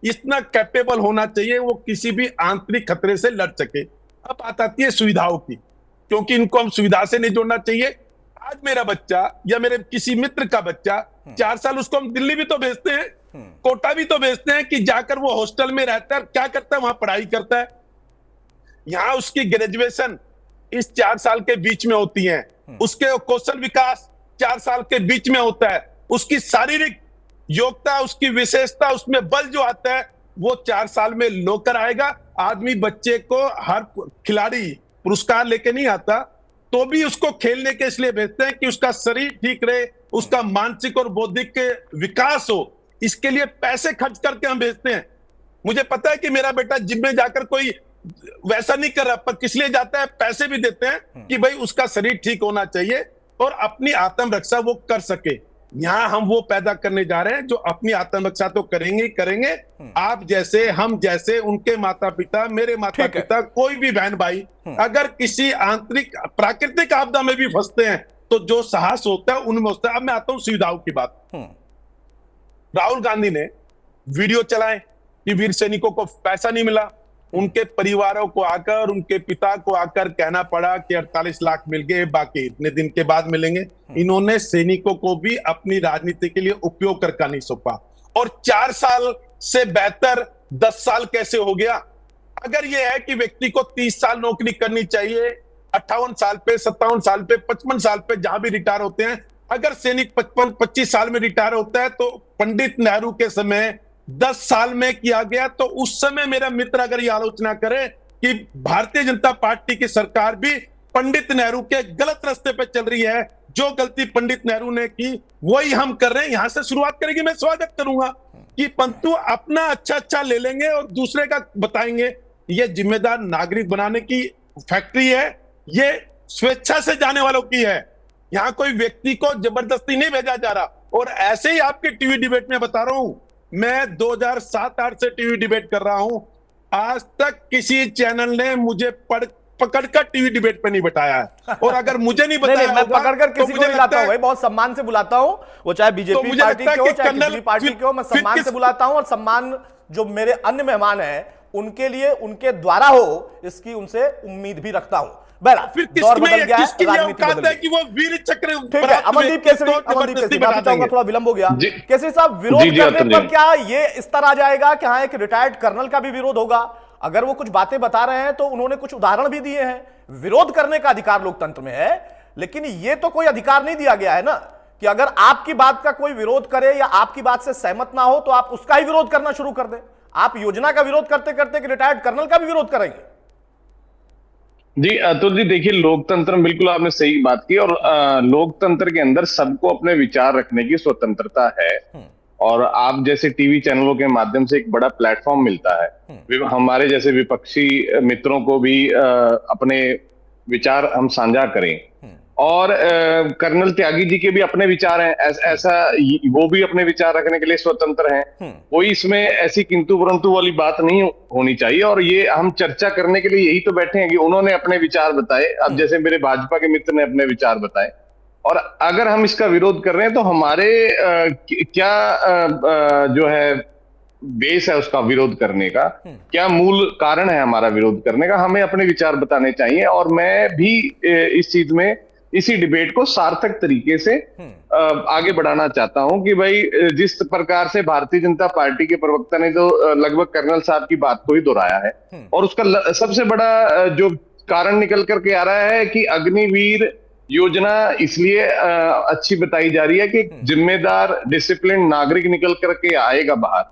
[SPEAKER 8] इतना कैपेबल होना चाहिए वो किसी भी आंतरिक खतरे से लड़ सके। अब बात आती है सुविधाओं की, क्योंकि इनको हम सुविधा से नहीं जोड़ना चाहिए। आज मेरा बच्चा या मेरे किसी मित्र का बच्चा 4 साल, उसको हम दिल्ली भी तो भेजते हैं, कोटा भी तो भेजते हैं कि जाकर वो हॉस्टल में रहता है, क्या करता है, वहां पढ़ाई करता है। यहां उसकी ग्रेजुएशन इस 4 साल के बीच में होती है, उसके कौशल विकास 4 साल के बीच में होता है, उसकी शारीरिक योग्यता, उसकी विशेषता, उसमें बल जो आता है वो 4 साल में लोकर आएगा। आदमी बच्चे को हर खिलाड़ी पुरस्कार लेके नहीं आता, तो भी उसको खेलने के इसलिए भेजते हैं कि उसका शरीर ठीक रहे, उसका मानसिक और बौद्धिक विकास हो। इसके लिए पैसे खर्च करके हम भेजते हैं। मुझे पता है कि मेरा बेटा जिम में जाकर कोई वैसा नहीं कर रहा, पर किस लिए जाता है, पैसे भी देते हैं कि भाई उसका शरीर ठीक होना चाहिए और अपनी आत्मरक्षा वो कर सके। यहां हम वो पैदा करने जा रहे हैं जो अपनी आत्मरक्षा तो करेंगे। आप जैसे, हम जैसे, उनके माता पिता, मेरे माता पिता, कोई भी बहन भाई अगर किसी आंतरिक प्राकृतिक आपदा में भी फंसते हैं तो जो साहस होता है उनमें होता है। अब मैं आता हूं सुविधाओं की बात। राहुल गांधी ने वीडियो चलाए कि वीर सैनिकों को पैसा नहीं मिला, उनके परिवारों को आकर, उनके पिता को आकर कहना पड़ा कि 48 लाख मिल गए, बाकी इतने दिन के बाद मिलेंगे। इन्होंने सैनिकों को भी अपनी राजनीति के लिए उपयोग करके नहीं सौंपा। और 4 साल से बेहतर 10 साल कैसे हो गया? अगर यह है कि व्यक्ति को 30 साल नौकरी करनी चाहिए, 58 साल पे, 57 साल पे, 55 साल पे जहां भी रिटायर होते हैं, अगर सैनिक 55-25 साल में रिटायर होता है तो पंडित नेहरू के समय 10 साल में किया गया। तो उस समय मेरा मित्र अगर ये आलोचना करे कि भारतीय जनता पार्टी की सरकार भी पंडित नेहरू के गलत रास्ते पे चल रही है, जो गलती पंडित नेहरू ने की वही हम कर रहे हैं, यहां से शुरुआत करेंगे। मैं स्वागत करूंगा कि पंतु अपना अच्छा ले लेंगे और दूसरे का बताएंगे। ये जिम्मेदार नागरिक बनाने की फैक्ट्री है, ये स्वेच्छा से जाने वालों की है। यहां कोई व्यक्ति को जबरदस्ती नहीं भेजा जा रहा। और ऐसे ही आपके टीवी डिबेट में बता रहा हूं, मैं 2007-8 से टीवी डिबेट कर रहा हूं, आज तक किसी चैनल ने मुझे पकड़कर टीवी डिबेट पे नहीं बताया है। और अगर मुझे नहीं बताया,
[SPEAKER 1] मैं पकड़कर किसी को बुलाता हूं, बहुत सम्मान से बुलाता हूं, वो चाहे बीजेपी पार्टी के हो, चाहे किसी पार्टी के हो, मैं सम्मान से बुलाता हूं। और सम्मान जो मेरे अन्य मेहमान हैं उनके लिए, उनके द्वारा हो, इसकी उनसे उम्मीद भी रखता हूं।
[SPEAKER 8] फिर किसकी औकात है कि वो वीर चक्र?
[SPEAKER 1] ठीक है, अमनदीप केसरी, माफी चाहूंगा, थोड़ा विलंब हो गया। केसरी साहब, विरोध करने पर क्या ये इस तरह आ जाएगा कि हाँ, एक रिटायर्ड कर्नल का भी विरोध होगा? अगर वो कुछ बातें बता रहे हैं तो उन्होंने कुछ उदाहरण भी दिए हैं। विरोध करने का अधिकार लोकतंत्र में है, लेकिन ये तो कोई अधिकार नहीं दिया गया है ना कि अगर आपकी बात का कोई विरोध करे या आपकी बात से सहमत ना हो तो आप उसका ही विरोध करना शुरू कर दें। आप योजना का विरोध करते करते रिटायर्ड कर्नल का भी विरोध करेंगे?
[SPEAKER 9] जी अतुल जी, देखिए, लोकतंत्र में बिल्कुल आपने सही बात की और लोकतंत्र के अंदर सबको अपने विचार रखने की स्वतंत्रता है और आप जैसे टीवी चैनलों के माध्यम से एक बड़ा प्लेटफॉर्म मिलता है। हमारे जैसे विपक्षी मित्रों को भी अपने विचार हम साझा करें और कर्नल त्यागी जी के भी अपने विचार हैं, ऐसा वो भी अपने विचार रखने के लिए स्वतंत्र हैं। कोई इसमें ऐसी किंतु परंतु वाली बात नहीं होनी चाहिए और ये हम चर्चा करने के लिए यही तो बैठे हैं कि उन्होंने अपने विचार बताए, अब जैसे मेरे भाजपा के मित्र ने अपने विचार बताए और अगर हम इसका विरोध कर रहे हैं तो हमारे क्या जो है बेस है उसका विरोध करने का, क्या मूल कारण है हमारा विरोध करने का, हमें अपने विचार बताने चाहिए। और मैं भी इस चीज में इसी डिबेट को सार्थक तरीके से आगे बढ़ाना चाहता हूं कि भाई जिस प्रकार से भारतीय जनता पार्टी के प्रवक्ता ने तो लगभग कर्नल साहब की बात को ही दोहराया है, और उसका सबसे बड़ा जो कारण निकल करके आ रहा है कि अग्निवीर योजना इसलिए अच्छी बताई जा रही है कि जिम्मेदार डिसिप्लिन नागरिक निकल करके आएगा बाहर,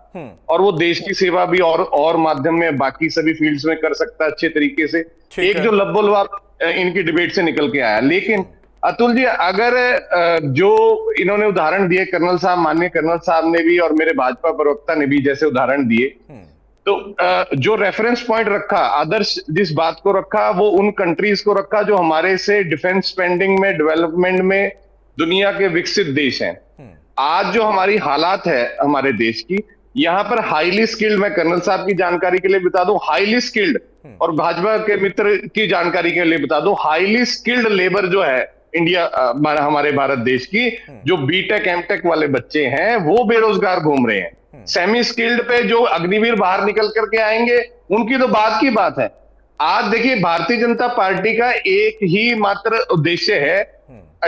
[SPEAKER 9] और वो देश की सेवा भी और माध्यम में बाकी सभी फील्ड्स में कर सकता है अच्छे तरीके से। एक जो लब्बोलवाब इनकी डिबेट से निकल के आया। लेकिन अतुल जी, अगर जो इन्होंने उदाहरण दिए कर्नल साहब, माननीय कर्नल साहब ने भी और मेरे भाजपा प्रवक्ता ने भी जैसे उदाहरण दिए, तो जो रेफरेंस पॉइंट रखा, आदर्श जिस बात को रखा, वो उन कंट्रीज को रखा जो हमारे से डिफेंस स्पेंडिंग में, डेवलपमेंट में दुनिया के विकसित देश हैं। आज जो हमारी हालात है हमारे देश की, यहाँ पर हाईली स्किल्ड, मैं कर्नल साहब की जानकारी के लिए बता दूं, हाईली स्किल्ड, और भाजपा के मित्र की जानकारी के लिए बता दूं, हाईली स्किल्ड लेबर जो है इंडिया, हमारे भारत देश की, जो बीटेक एमटेक वाले बच्चे हैं वो बेरोजगार घूम रहे हैं। सेमी स्किल्ड पे जो अग्निवीर बाहर निकल करके आएंगे उनकी तो बात की बात है। आज देखिए, भारतीय जनता पार्टी का एक ही मात्र उद्देश्य है,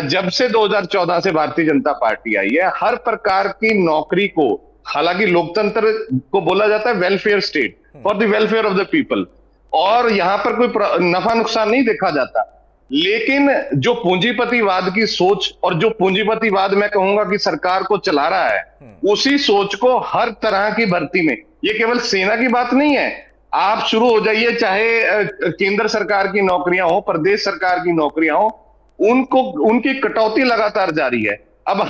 [SPEAKER 9] जब से 2014 से भारतीय जनता पार्टी आई है, हर प्रकार की नौकरी को, हालांकि लोकतंत्र को बोला जाता है welfare state, for the welfare of the people, और यहां पर कोई नफा नुकसान नहीं देखा जाता। लेकिन जो पूंजीपतिवाद की सोच, और जो पूंजीपतिवाद मैं कहूंगा कि सरकार को चला रहा है, उसी सोच को हर तरह की भर्ती में, ये केवल सेना की बात नहीं है, आप शुरू हो जाइए, चाहे केंद्र सरकार की नौकरियां हो, प्रदेश सरकार की नौकरियां हो, उनकी कटौती लगातार जारी है। अब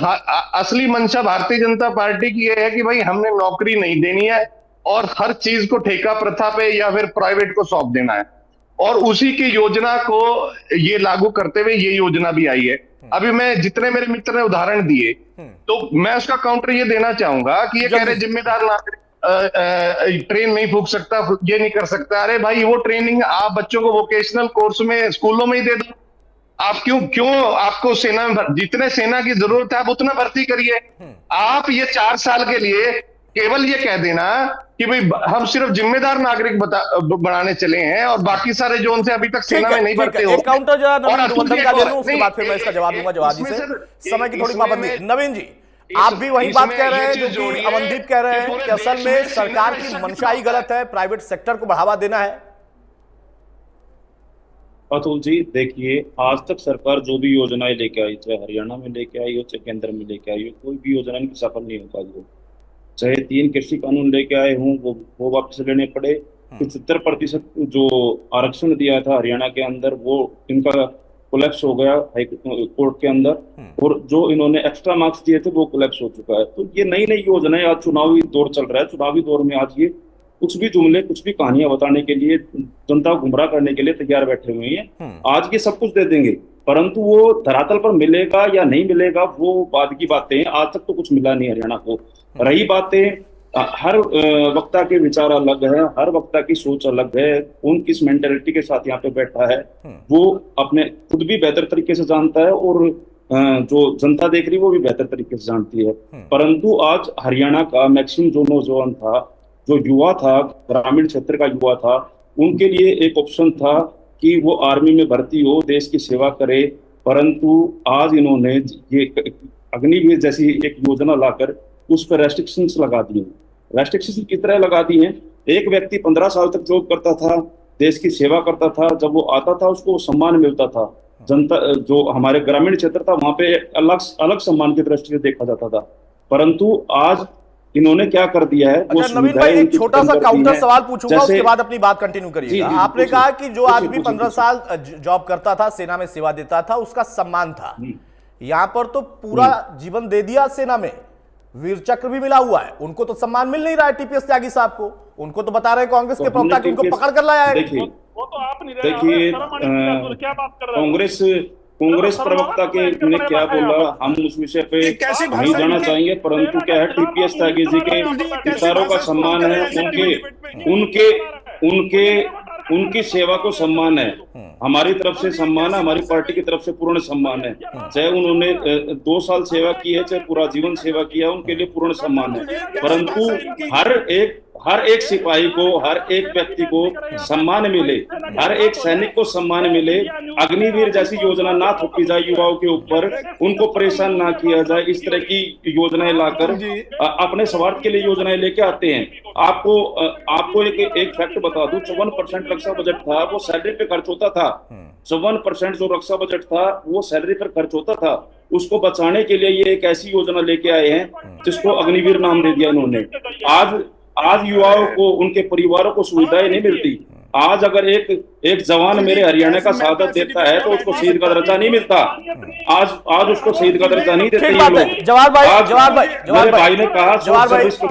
[SPEAKER 9] असली मंशा भारतीय जनता पार्टी की यह है कि भाई हमने नौकरी नहीं देनी है और हर चीज को ठेका प्रथा पे या फिर प्राइवेट को सौंप देना है, और उसी की योजना को ये लागू करते हुए ये योजना भी आई है। अभी मैं, जितने मेरे मित्र ने उदाहरण दिए, तो मैं उसका काउंटर ये देना चाहूंगा कि ये कह रहे जिम्मेदार नागरिक ट्रेन नहीं फूंक सकता, ये नहीं कर सकता। अरे भाई, वो ट्रेनिंग आप बच्चों को वोकेशनल कोर्स में स्कूलों में ही दे दो। आप क्यों आपको सेना में जितने सेना की जरूरत है आप उतना भर्ती करिए। आप ये 4 साल के लिए केवल ये कह देना कि भाई हम सिर्फ जिम्मेदार नागरिक बनाने चले हैं, और बाकी सारे जो उनसे अभी तक सेना में नहीं भर्ती हो।
[SPEAKER 1] काउंटर जरा नवीन दुबंधन का ले लूं, उसके बाद फिर मैं इसका जवाब दूंगा जवाब जी से। समय की थोड़ी पाबंदी। नवीन जी, आप भी वही बात कह रहे हैं जो कि अमनदीप कह रहे हैं कि असल में सरकार की मंशा ही गलत है, प्राइवेट सेक्टर को बढ़ावा देना है।
[SPEAKER 5] अतुल जी, देखिए, आज तक सरकार जो भी योजनाएं लेके आई, चाहे हरियाणा में लेके आई हो, चाहे केंद्र में लेके आई हो, कोई भी योजना इनकी सफल नहीं हो पाई हो। चाहे 3 कृषि कानून लेके आए हों, वो वापस लेने पड़े। 75% जो आरक्षण दिया था हरियाणा के अंदर, वो इनका कोलैप्स हो गया हाई कोर्ट के अंदर, और जो इन्होंने एक्स्ट्रा मार्क्स दिए थे वो कोलैप्स हो चुका है। तो ये नई नई योजनाएं, आज चुनावी दौर चल रहा है, चुनावी दौर में आज ये कुछ भी जुमले, कुछ भी कहानियां बताने के लिए, जनता को गुमराह करने के लिए तैयार बैठे हुए हैं। आज ये सब कुछ दे देंगे, परंतु वो धरातल पर मिलेगा या नहीं मिलेगा वो बाद की बातें हैं। आज तक तो कुछ मिला नहीं हरियाणा को। रही बातें, हर वक्ता के विचार अलग है, हर वक्ता की सोच अलग है, कौन किस मेंटेलिटी के साथ यहाँ पे बैठा है वो अपने खुद भी बेहतर तरीके से जानता है, और जो जनता देख रही वो भी बेहतर तरीके से जानती है। परंतु आज हरियाणा का मैक्सिमम जो नौजवान था, जो युवा था, ग्रामीण क्षेत्र का युवा था, उनके लिए एक ऑप्शन था कि वो आर्मी में भर्ती हो, देश की सेवा करे। परंतु आज इन्होंने ये अग्निवीर जैसी एक योजना लाकर उस पर रेस्ट्रिक्शंस लगा दी हैं। रेस्ट्रिक्शंस किस तरह लगा दी हैं? एक व्यक्ति 15 साल तक जॉब करता था, देश की सेवा करता था, जब वो आता था उसको सम्मान मिलता था। जनता, जो हमारे ग्रामीण क्षेत्र था, वहां पे अलग सम्मान की दृष्टि से देखा जाता था। परंतु आज इन्होंने क्या कर दिया है?
[SPEAKER 1] अच्छा नवीन भाई, एक छोटा सा काउंटर सवाल पूछूंगा, उसके बाद अपनी बात कंटिन्यू करिएगा। आपने कहा कि जो आदमी 15 साल जॉब करता था, सेना में सेवा देता था, उसका सम्मान था। यहाँ पर तो पूरा जीवन दे दिया सेना में, वीर चक्र भी मिला हुआ है, उनको तो सम्मान मिल नहीं रहा है। टीपीएस त्यागी साहब को, उनको तो बता रहे हैं कांग्रेस के प्रवक्ता कि उनको पकड़ कर लाया है।
[SPEAKER 7] देखिए, कांग्रेस प्रवक्ता के ने क्या बोला, हम उस विषय पे नहीं जाना चाहेंगे। परंतु क्या है, टीपीएस त्यागी जी के विचारों का सम्मान है, उनकी सेवा को सम्मान है, हमारी तरफ से सम्मान है, हमारी पार्टी की तरफ से पूर्ण सम्मान है। चाहे उन्होंने 2 साल सेवा की है, चाहे पूरा जीवन सेवा किया है, उनके लिए पूर्ण सम्मान है। परंतु
[SPEAKER 5] हर एक सिपाही को, हर एक व्यक्ति को सम्मान मिले, हर एक सैनिक को सम्मान मिले, अग्निवीर जैसी योजना ना थोपी जाए युवाओं के ऊपर, उनको परेशान ना किया जाए। इस तरह की योजनाएं लाकर अपने स्वार्थ के लिए योजनाएं लेके आते हैं। आपको एक फैक्ट बता दूं, 54% रक्षा बजट था वो सैलरी पे खर्च होता था। 54% जो रक्षा बजट था वो सैलरी पर खर्च होता था। उसको बचाने के लिए ये एक ऐसी योजना लेके आए हैं जिसको अग्निवीर नाम दे दिया इन्होंने। आज युवाओं को, उनके परिवारों को सुविधाएं नहीं मिलती। आज अगर एक जवान मेरे हरियाणा का शहादत देता है तो उसको शहीद का दर्जा नहीं मिलता। आज उसको शहीद का दर्जा नहीं देते ये लोग।
[SPEAKER 1] जवाहर भाई
[SPEAKER 5] ने कहा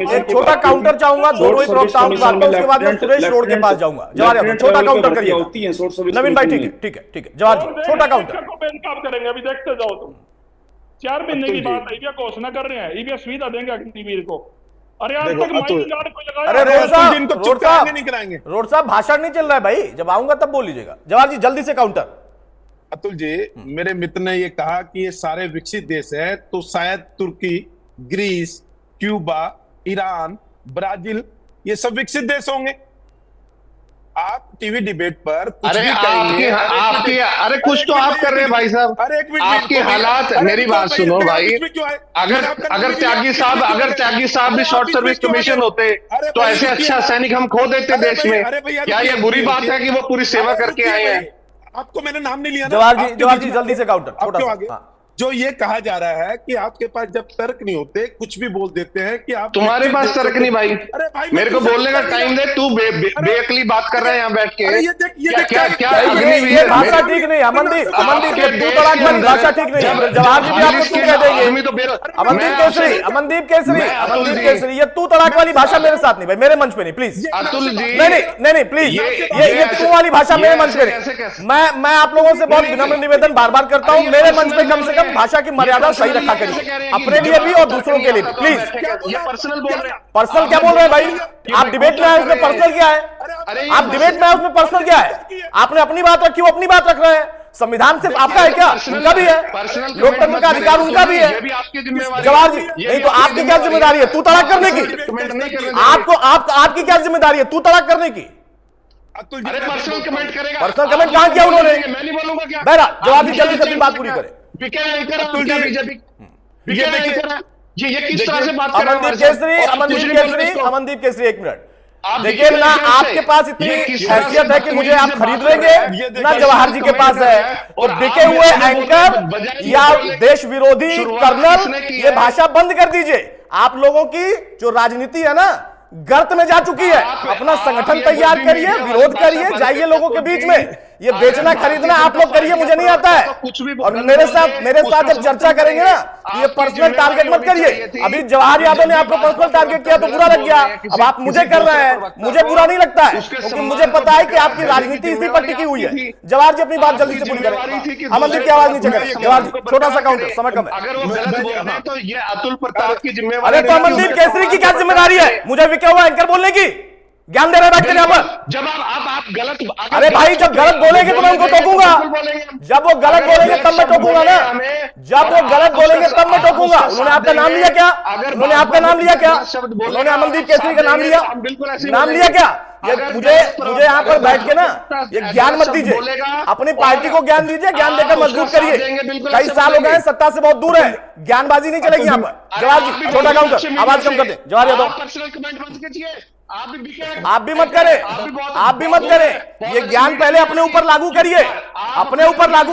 [SPEAKER 1] एक छोटा काउंटर चाहूंगा, दोनों ही प्रवक्ताओं की बात, उसके बाद मैं सुरेश रोड के पास जाऊंगा। जवाहर छोटा काउंटर करिए
[SPEAKER 5] होती है।
[SPEAKER 1] नवीन भाई ठीक है जवाहर जी, छोटा काउंटर
[SPEAKER 7] करेंगे। अभी देखते जाओ तुम, 4 महीने की बात है, ईवीएम घोषणा कर रहे हैं, ईवीएम सुविधा देंगे अग्निवीर को। अरे आज तक माइनिंग गार्ड को लगाया।
[SPEAKER 1] अरे
[SPEAKER 8] कराएंगे।
[SPEAKER 1] रोड साहब भाषण नहीं चल रहा है भाई, जब आऊंगा तब बोल लीजिएगा। जवाहर जी जल्दी से काउंटर।
[SPEAKER 8] अतुल जी, मेरे मित्र ने ये कहा कि ये सारे विकसित देश है, तो शायद तुर्की, ग्रीस, क्यूबा, ईरान, ब्राजील, ये सब विकसित देश होंगे। आप टीवी डिबेट पर कुछ
[SPEAKER 9] अरे
[SPEAKER 8] भी कहेंगे।
[SPEAKER 9] अरे कुछ तो आप कर रहे हैं भाई साहब।
[SPEAKER 8] अरे एक मिनट,
[SPEAKER 9] आपके हालात, मेरी बात सुनो भाई। अगर त्यागी साहब भी शॉर्ट सर्विस कमीशन होते तो ऐसे अच्छा सैनिक हम खो देते देश में। क्या ये बुरी बात है कि वो पूरी सेवा करके आए हैं?
[SPEAKER 8] आपको मैंने नाम नहीं लिया।
[SPEAKER 1] जवाहर जी जल्दी से काउंटर छोटा सा।
[SPEAKER 8] जो ये कहा जा रहा है कि आपके पास जब तर्क नहीं होते, कुछ भी बोल देते हैं कि आप,
[SPEAKER 9] तुम्हारे पास तर्क नहीं भाई।
[SPEAKER 8] अरे भाई
[SPEAKER 9] मेरे को बोलने का टाइम दे। तू बेअकली बात कर रहा है यहाँ बैठ के।
[SPEAKER 1] ये भाषा ठीक नहीं। अमनदीप भाषा ठीक नहीं है। जवाहर जी भी आपको तू कह देंगे। अमनदीप केसरी, ये तू तड़ाक वाली भाषा मेरे साथ नहीं भाई, मेरे मंच पे नहीं प्लीज।
[SPEAKER 9] अतुल जी
[SPEAKER 1] नहीं प्लीज, ये तू वाली भाषा मेरे मंच पे नहीं। मैं आप लोगों से बहुत विनम्र निवेदन बार बार करता हूँ, मेरे मंच पे कम से कम भाषा की मर्यादा सही रखा करिए, अपने लिए भी और दूसरों के लिए भी प्लीज।
[SPEAKER 9] ये पर्सनल बोल रहे हैं।
[SPEAKER 1] पर्सनल क्या बोल रहे हैं भाई? आप डिबेट में आए उसमें पर्सनल क्या है? आप डिबेट में आए उसमें पर्सनल क्या है? आपने अपनी बात रखी, वो अपनी बात रख रहे हैं। संविधान सिर्फ आपका है क्या? उनका भी है। लोकतंत्र का अधिकार उनका भी है। जवाहर जी नहीं तो आपकी क्या जिम्मेदारी है तू तड़ाक करने की? आपकी क्या जिम्मेदारी है तू तड़ाक करने की?
[SPEAKER 9] अरे पर्सनल कमेंट करेगा।
[SPEAKER 1] पर्सनल कमेंट कहां किया उन्होंने?
[SPEAKER 9] मैं नहीं बोलूंगा क्या?
[SPEAKER 1] बहरा जवाब जी जल्दी से अपनी बात पूरी करें।
[SPEAKER 9] ये किस तरह से बात कर रहे हैं?
[SPEAKER 1] अमनदीप केसरी एक मिनट देखिए ना, आपके पास इतनी हैसियत है कि मुझे आप खरीद लेंगे ना, जवाहर जी के पास है। तो बिके हुए एंकर या देश विरोधी कर्नल, ये भाषा बंद कर दीजिए। आप लोगों की जो राजनीति है ना गर्त में जा चुकी है। अपना संगठन तैयार करिए, विरोध करिए, जाइए लोगों के बीच में। ये बेचना खरीदना आप लोग करिए, मुझे नहीं आता है। और मेरे साथ जब चर्चा करेंगे ना, ये पर्सनल टारगेट मत करिए। अभी जवाहर यादव ने आपको पर्सनल टारगेट किया तो बुरा लग गया, अब आप मुझे कर रहे हैं, मुझे बुरा नहीं लगता है क्योंकि मुझे पता है कि आपकी राजनीति इसी पर टिकी हुई है। जवाहर जी अपनी बात जल्दी से पूरी करें। अमनदीप की आवाज नीचे करें। जवाहर जी छोटा सा काउंटर, समय कम है।
[SPEAKER 9] अगर वो गलत बोल रहे हैं तो ये अतुल प्रताप की जिम्मेवारी।
[SPEAKER 1] अरे तो अमनदीप केसरी की क्या जिम्मेदारी है मुझे बिके हुआ एंकर बोलने की? ज्ञान दे रहे बैठते यहाँ पर।
[SPEAKER 9] जब आप गलत,
[SPEAKER 1] अरे भाई जब गलत बोलेंगे तो मैं उनको टोकूंगा। जब वो गलत बोलेंगे तब मैं टोकूंगा ना। जब वो गलत बोलेंगे तब मैं टोकूंगा। उन्होंने आपका नाम लिया क्या? उन्होंने आपका नाम लिया क्या? उन्होंने अमनदीप केसरी का नाम लिया? नाम लिया क्या? ये मुझे यहाँ पर बैठ के ना ये ज्ञान मत दीजिए। अपनी पार्टी को ज्ञान दीजिए, ज्ञान देकर मजबूत करिए। कई साल हो गए, सत्ता से बहुत दूर है, ज्ञानबाजी नहीं चलेगी यहाँ पर। जवाहर जी छोटा काउंटर, आवाज कम कर दे। जवाहर यादव आप भी मत करें। ये ज्ञान पहले अपने ऊपर लागू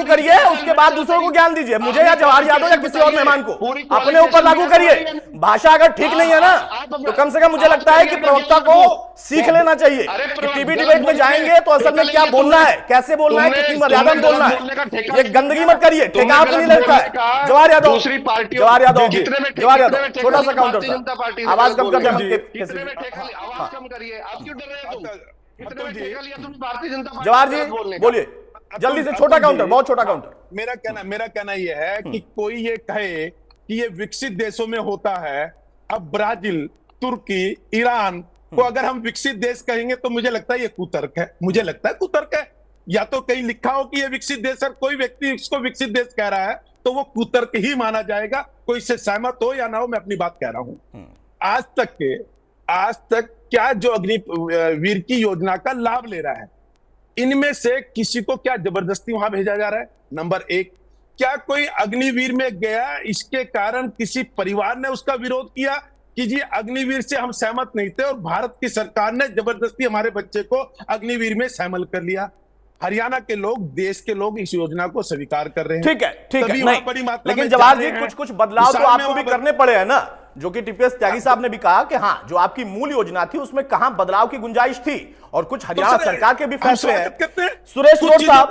[SPEAKER 1] करिए, उसके बाद दूसरों को ज्ञान दीजिए। मुझे या जवाहर यादव या किसी और मेहमान को अपने ऊपर लागू करिए। भाषा अगर ठीक नहीं है ना तो कम से कम मुझे लगता है कि प्रवक्ता को सीख लेना चाहिए कि टीवी डिबेट में जाएंगे तो असल में क्या बोलना है, कैसे बोलना है, कितनी मर्यादा में बोलना है। ये गंदगी मत करिए, ठेका आपको नहीं लगता है। जवाहर यादव छोटा सा काउंटर, आवाज कम कर।
[SPEAKER 9] कम करिए। आप क्यों डर रहे हो? तुम भारतीय जनता पार्टी।
[SPEAKER 1] जवाहर जी बोलिए जल्दी से, छोटा काउंटर, बहुत छोटा काउंटर।
[SPEAKER 8] मेरा कहना यह है कि कोई ये कहे कि ये विकसित देशों में होता है। अब ब्राजील, तुर्की, ईरान को अगर हम विकसित देश कहेंगे तो मुझे लगता है ये कुतर्क है। मुझे लगता है कुतर्क है। या तो कहीं लिखा हो कि ये विकसित देश है, कोई व्यक्ति इसको विकसित देश कह रहा है तो वो कुतर्क ही माना जाएगा। कोई इससे सहमत हो या ना हो, मैं अपनी बात कह रहा हूं। आज तक क्या जो अग्निवीर की योजना का लाभ ले रहा है, इनमें से किसी को क्या जबरदस्ती वहां भेजा जा रहा है? नंबर एक, क्या कोई अग्निवीर में गया, इसके कारण किसी परिवार ने उसका विरोध किया कि जी अग्निवीर से हम सहमत नहीं थे और भारत की सरकार ने जबरदस्ती हमारे बच्चे को अग्निवीर में शामिल कर लिया? हरियाणा के लोग, देश के लोग इस योजना को स्वीकार कर रहे हैं।
[SPEAKER 1] ठीक है, ठीक है,
[SPEAKER 8] तभी
[SPEAKER 1] नहीं,
[SPEAKER 8] वहां बड़ी मात्रा
[SPEAKER 1] लेकिन
[SPEAKER 8] में
[SPEAKER 1] जवाहर
[SPEAKER 8] जा
[SPEAKER 1] जी
[SPEAKER 8] रहे हैं।
[SPEAKER 1] कुछ बदलाव तो
[SPEAKER 8] किसान
[SPEAKER 1] आपको
[SPEAKER 8] में
[SPEAKER 1] भी
[SPEAKER 8] वहां
[SPEAKER 1] करने पड़े हैं ना, जो कि टीपीएस त्यागी साहब ने भी कहा कि हाँ, जो आपकी मूल योजना थी उसमें कहां बदलाव की गुंजाइश थी, और कुछ हरियाणा सरकार के भी फैसले हैं। सुरेश रोड साहब,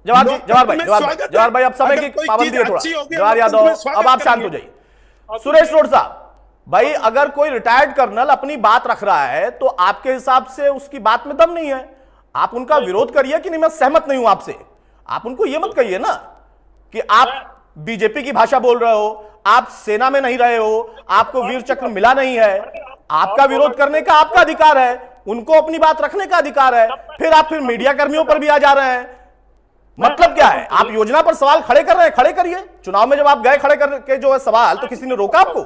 [SPEAKER 1] जवाहर भाई, अब समय की पाबंदी है थोड़ा, जवाहर यादव अब आप शांत हो जाइए। सुरेश रोड साहब भाई, अगर कोई रिटायर्ड कर्नल अपनी बात रख रहा है तो आपके हिसाब से उसकी बात में दम नहीं है, आप उनका विरोध करिए कि नहीं मैं सहमत नहीं हूं आपसे। आप उनको यह मत कहिए ना कि आप बीजेपी की भाषा बोल रहे हो, आप सेना में नहीं रहे हो, आपको वीर चक्र मिला नहीं है। आपका विरोध करने का आपका अधिकार है, उनको अपनी बात रखने का अधिकार है, फिर मीडिया कर्मियों पर भी आ जा रहे हैं। मतलब क्या है? आप योजना पर सवाल खड़े कर रहे हैं, खड़े करिए। चुनाव में जब आप गए खड़े करके जो है सवाल, तो किसी ने रोका आपको?